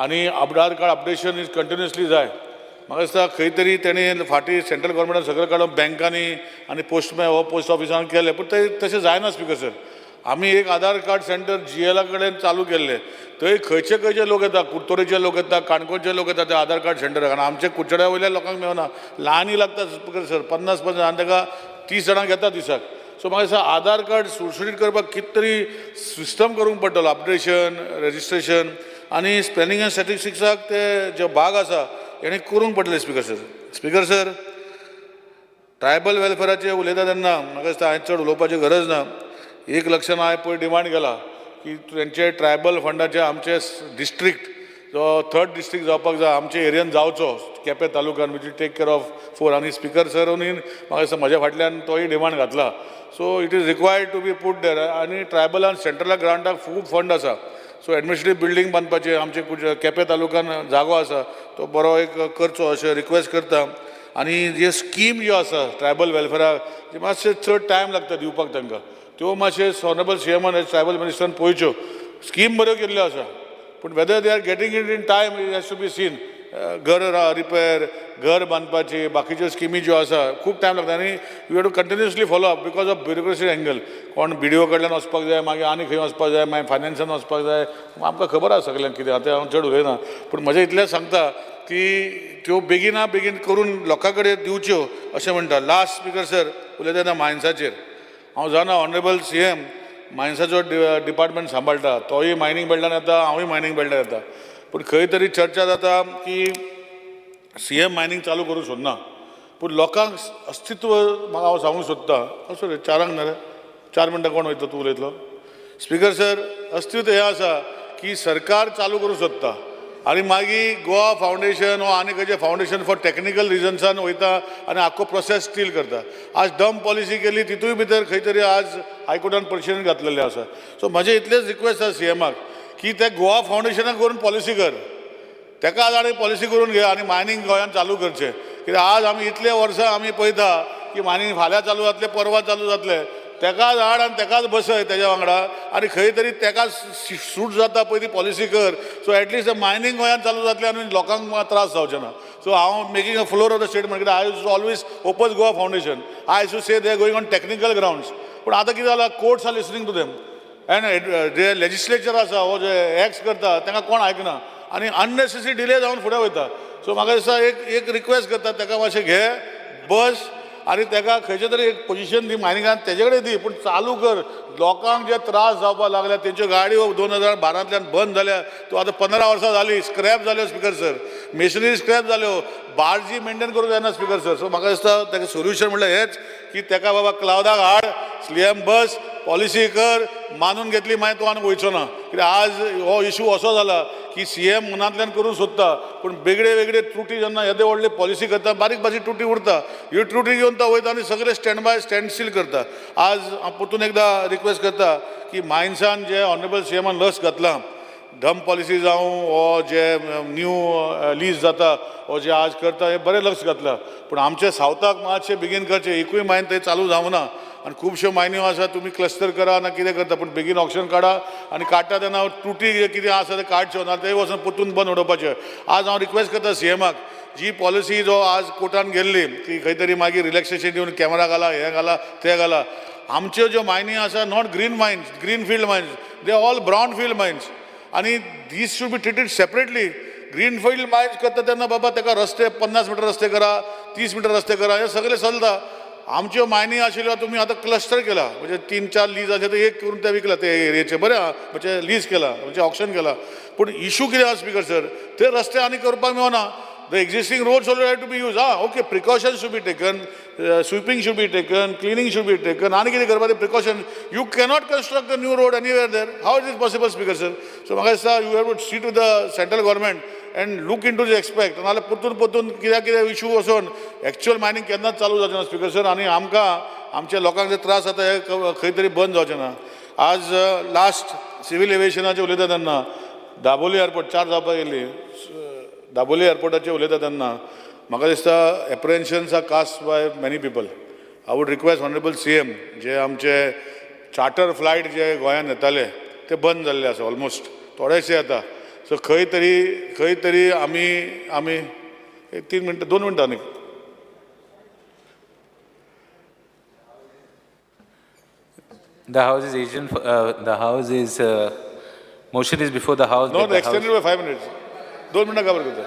आनी Aadhaar card updation is continuously जाय म्हाका दिसता खंय तरी तेणी फाटीं सेंट्रल गव्हर्मेंटान सगळें काडून बँकांनी आनी पोस्टमॅन हो पोस्ट ऑफिसान केलें पूण ते तशें जायना स्पीकर सर आमी एक आधार कार्ड सेंटर GL कडेन चालू केल्लें थंय खंयचे लोक येता कुडतोरेचे लोक येता काणकोणचे लोक येता ते आधार कार्ड सेंटराक आनी आमचे कुडचड्या वयल्या लोकांक मेळना ल्हानूय लागता स्पीकर सर 50 आनी ताका 30 जाणां घेता दिसाक. सो म्हाका दिसता आधार कार्ड सुटसुटीत करपाक कितें तरी सिस्टम करूंक पडटलो, अपडेशन, रजिस्ट्रेशन आनी स्पेलिंग एंड स्टॅटिस्टिक्साक ते जे भाग आसा हेणे करूंक पडटले. Speaker sir, speaker sir, tribal वेलफेअराचेर उलयता तेन्ना म्हाका दिसता हांवें चड उलोवपाची गरज ना. एक लक्षान हांवें पयर डिमांड केला की तेंचे ट्रायबल फंडाचे आमचे डिस्ट्रिक्ट जो 3rd डिस्ट्रिक्ट जावपाक जाय आमच्या एरियन जावचो केपें तालुक्यान, विच टेक केअर ऑफ 4. आनी स्पिकर सरूनी म्हाका दिसता म्हज्या फाटल्यान तोय डिमांड घातला. So it is required to be put there. आनी ट्रायबलान सेंट्रला ग्रांटाक खूब फंड आसा. सो एडमिनिस्ट्रेटीव बिल्डींग बांदपाचे आमचे केपें तालुक्यान जागो आसा तो बरो एक करचो अशें रिक्वेस्ट करता. आनी जे स्कीम ज्यो आसा ट्रायबल वेलफेअराक जे मातशे चड टायम लागता दिवपाक तांकां, त्यो मातशे ऑनरेबल CMन ट्रायबल मिनिस्टरान पळोवच्यो. स्कीम बऱ्यो केल्ल्यो आसा पूण whether they are getting it in time it has to be seen. घर रिपेर, घर बांदपाची बाकीच्यो स्किमी ज्यो आसा खूब टायम लागता आनी you have to continuously follow up because of bureaucracy angle. कोण BDO कडल्यान वचपाक जाय, मागीर आनी खंय वचपाक जाय, मागीर फायनान्सान वचपाक जाय. आमकां खबर आसा सगळ्यांक कितें. आतां हांव चड उलयना पूण म्हजें इतलेंच सांगता की त्यो बेगिना बेगीन करून लोकां कडेन दिवच्यो अशें म्हणटा. लास्ट स्पिकर सर उलयता तेन्ना मायन्साचेर हांव जाणा ऑनरेबल CM मायन्साचो डिपार्टमेंट सांबाळटा. तोय मायनींग बेल्टान येता, हांवूय मायनींग बेल्टान येता. पूण खंय तरी चर्चा जाता की CM मायनींग चालू करूंक सोदना पूण लोकांक अस्तित्व म्हाका हांव सांगूंक सोदता. असो रे 4 ना रे 4 मिनटां कोण वयता तूं उलयतलो. स्पिकर सर, अस्तित्व हें आसा की सरकार चालू करूंक सोदता आनी मागीर गोवा फावंडेशन वा आनी खंयचें फावंडेशन फॉर टॅक्निकल रिजन्सान वयता आनी आख्खो प्रोसेस स्टील करता. आज डम पॉलिसी केली तितूय भितर खंय तरी आज हायकोर्टान परिशदेन घातलेलें आसा. सो म्हजें इतलेंच रिक्वेस्ट आसा CMक की ते गोवा फावंडेशनाक करून पॉलिसी कर, ताका आज आनी पॉलिसी करून घे आनी मायनींग गोंयांत चालू करचें. कित्याक आज आमी इतले वर्सां आमी पळयता की मायनींग फाल्यां चालू जातलें, परवां चालू जातलें. तेकाच हाड आनी तेकाच बसय तेज्या वांगडा आनी खंय तरी तेकाच सूट जाता पळय ती पॉलिसी कर. सो एटलिस्ट मायनींग गोंयांत चालू जातलें आनी लोकांक त्रास जावचे ना. सो हांव making a floor of the statement कित्याक I use always oppose Goa foundation. I use to say they are going on technical grounds. पूण आतां कितें जालां, courts are listening to them and जे लेजिस्लेचर आसा हो जे एक्ट्स करता तांकां कोण आयकना आनी अननेसेसरी डिले जावन फुडें वयता. सो म्हाका दिसता एक रिक्वेस्ट करता ताका मातशें घे, बस आनी ताका खंयचें तरी एक पोजिशन दी मायनिंगान, तेजे कडेन दी पूण चालू कर. लोकांक जे त्रास जावपाक लागल्या तेंच्यो गाडयो 2012तल्यान बंद जाल्या. तो आतां 15 वर्सां जालीं, स्क्रॅप जाल्यो स्पिकर सर, मेशिनरी स्क्रॅप जाल्यो, बार्जी मेंटेन करूंक जायना स्पिकर सर. सो म्हाका दिसता ताका सोल्युशन म्हणल्यार हेच की ताका बाबा क्लावडाक हाड, CM बस, पॉलिसी कर, मानून घेतली मागीर तूं आनी वयचो ना. कित्याक आज हो इशू असो जाला की CM मनांतल्यान करूंक सोदता पूण वेगळे वेगळे त्रुटी जेन्ना येदे व्हडले पॉलिसी करता बारीक बारीक त्रुटी उरता, ह्यो त्रुटी घेवन तो वयता आनी सगळे स्टँड स्टील करता. आज हांव परतून एकदां रिक्वेस्ट करता की मायन्सान जे ऑनरेबल CMन लस घातलां, धम पॉलिसी जावं हो जे न्यू लीज जाता हो जे आज करता हे बरें लक्ष घातलां. पूण आमच्या सावथाक मातशें बेगीन करचें. एकूय मायन थंय चालू जावं ना आनी खुबश्यो मायन्यो आसा तुमी क्लस्टर करा ना कितें करता पूण बेगीन ऑप्शन काडा आनी काडटा तेन्ना त्रुटी कितें आसा ते काडच्यो ना ते वचून परतून बंद उडोवपाचें. आज हांव रिक्वेस्ट करता CMक जी पॉलिसी जो आज कोर्टान गेल्ली ती खंय तरी मागीर रिलॅक्सेशन दिवन कॅमेरा घाला, हें घाला, तें घाला. आमच्यो ज्यो मायनी आसा not green mines, green field mines, they all brown field mines आनी this should be treated separately. Green field mines करता तेन्ना बाबा ताका रस्ते 50 मीटर रस्ते करा, 30 मीटर रस्ते करा, हे सगळें चलता. आमच्यो मायनी आशिल्ल्यो तुमी आतां क्लस्टर केला म्हणजे 3-4 लीज आसा ते एक करून ते विकला ते एरियेचे बरें आहा म्हणजे लीज केला म्हणजे ऑप्शन केला. पूण इशू कितें आहा स्पिकर सर, ते रस्ते आनी करपाक मेळना. The existing roads also have to be used. Okay, precautions should be taken, sweeping should be taken, cleaning should be taken. Ani kiti karpa the precautions. You cannot construct a new road anywhere there. How is it possible, Speaker sir? So, Magasa, you have to sit with the central government and look into the aspect. And all potun kida issue also actual mining cannot चालू जावचे ना Speaker sir. आणि आमच्या लोकांक जे त्रास जाता हे खंय तरी बंद जावचे ना. आज लास्ट सिव्हिल एव्हिएशनाचे उलयता तेन्ना दाबोली एअरपोर्ट 4 जावपाक गेली. दाबोली एअरपोर्टाचेर उलयता तेन्ना म्हाका दिसता apprehensions are cast by many people. I would request honourable CM जे आमचे चार्टर फ्लायट जे गोंयांत येताले ते बंद जाल्ले आसा ऑलमोस्ट, थोडेशे येता. सो खंय तरी आमी 3 मिनटां 2 मिनटां न्ही The House is agent. The House is motion is before the House. No, extended by 5 minutes. 2 मिनटां काबर करता.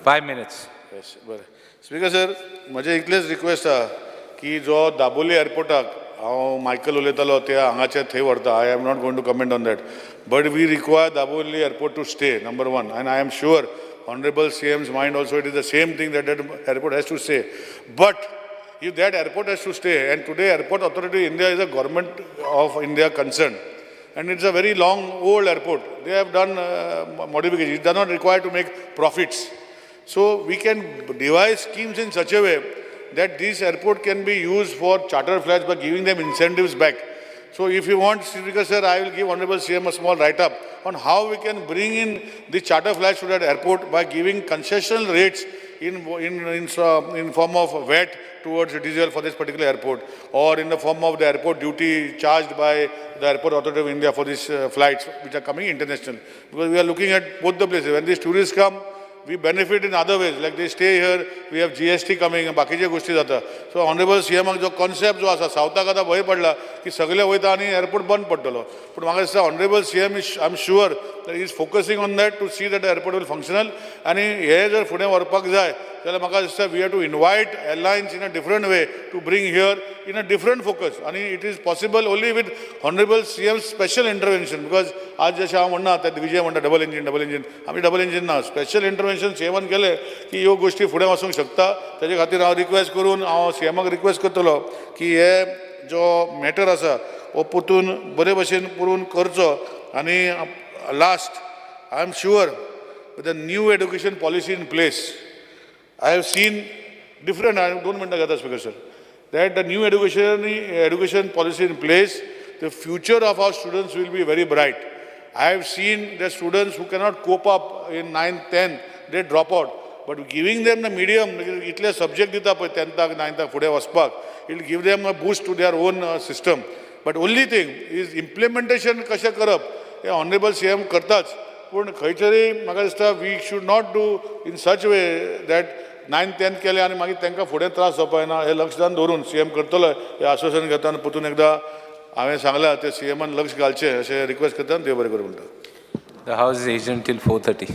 5 minutes. येस बरें. स्पिकर सर म्हजें इतलेंच रिक्वेस्ट आहा की जो दाबोली एअरपोर्टाक हांव मायकल उलयतालो ते हांगाचे थंय व्हरता. I am not going to comment on that. But we require Dabolim airport to stay, number one. And I am sure Honorable CM's mind also it is the same thing that airport has to stay. But if that airport has to stay, and today Airport Authority of India is a government of India concern, and it's a very long old airport. They have done modifications. It does not require to make profits. So we can devise schemes in such a way that this airport can be used for charter flights by giving them incentives back. So if you want, Speaker Sir, I will give Honorable CM a small write-up on how we can bring in the charter flights to that airport by giving concessional rates in form of VAT towards diesel for this particular airport, or in the form of the airport duty charged by the Airport Authority of India for these flights which are coming international. Because we are looking at both the places. When these tourists come, we benefit in other ways, like they stay here, we have GST coming, and बाकीचे गोष्टी जाता. So Honorable CM जो concept जो आसा सावथाक आतां भंय पडला की सगळे वयता आनी airport बंद पडटलो. पूण म्हाका दिसता Honorable CM is, I'm sure that he is focusing on that to see that the airport will functional. आनी हे जर फुडें व्हरपाक जाय जाल्यार म्हाका दिसता we have to invite airlines in a different way to bring here in a different focus. And it is possible only with Honorable CM's special intervention. Because आज जशें हांव म्हणना ते विजय म्हणटा डबल इंजीन आमी डबल इंजीन ना, special intervention सीएमान केले की ह्यो गोष्टी फुडें वचूंक शकता. तेजे खातीर हांव रिक्वेस्ट करून हांव सीएमाक रिक्वेस्ट करतलो की हे जो मॅटर आसा हो पोतून बरे भशेन पुरून करचो. आनी last, I am sure with the new education policy in place, I have seen different, I don't mean to get the Speaker Sir, that the new education policy in place, the future of our students will be very bright. I have seen the students who cannot cope up in 9th, 10th, they drop out. But giving them the medium, itle subject dita pay 10th, 9th, fude waspak, it will give them a boost to their own system. But only thing is implementation kasha karap, Honorable CM kartach. पूण खंय तरी म्हाका दिसता we should not do in such way that 9th, 10th केले आनी मागीर तांकां फुडें त्रास जावपाना. हे लक्षांत दवरून सीएम करतलो हे आश्वासन घेता. आनी परतून एकदां हांवें सांगलां ते सीएमान लक्ष घालचें अशें रिक्वेस्ट करता. देव बरें करूं म्हणटा. The house is adjourned till 4:30.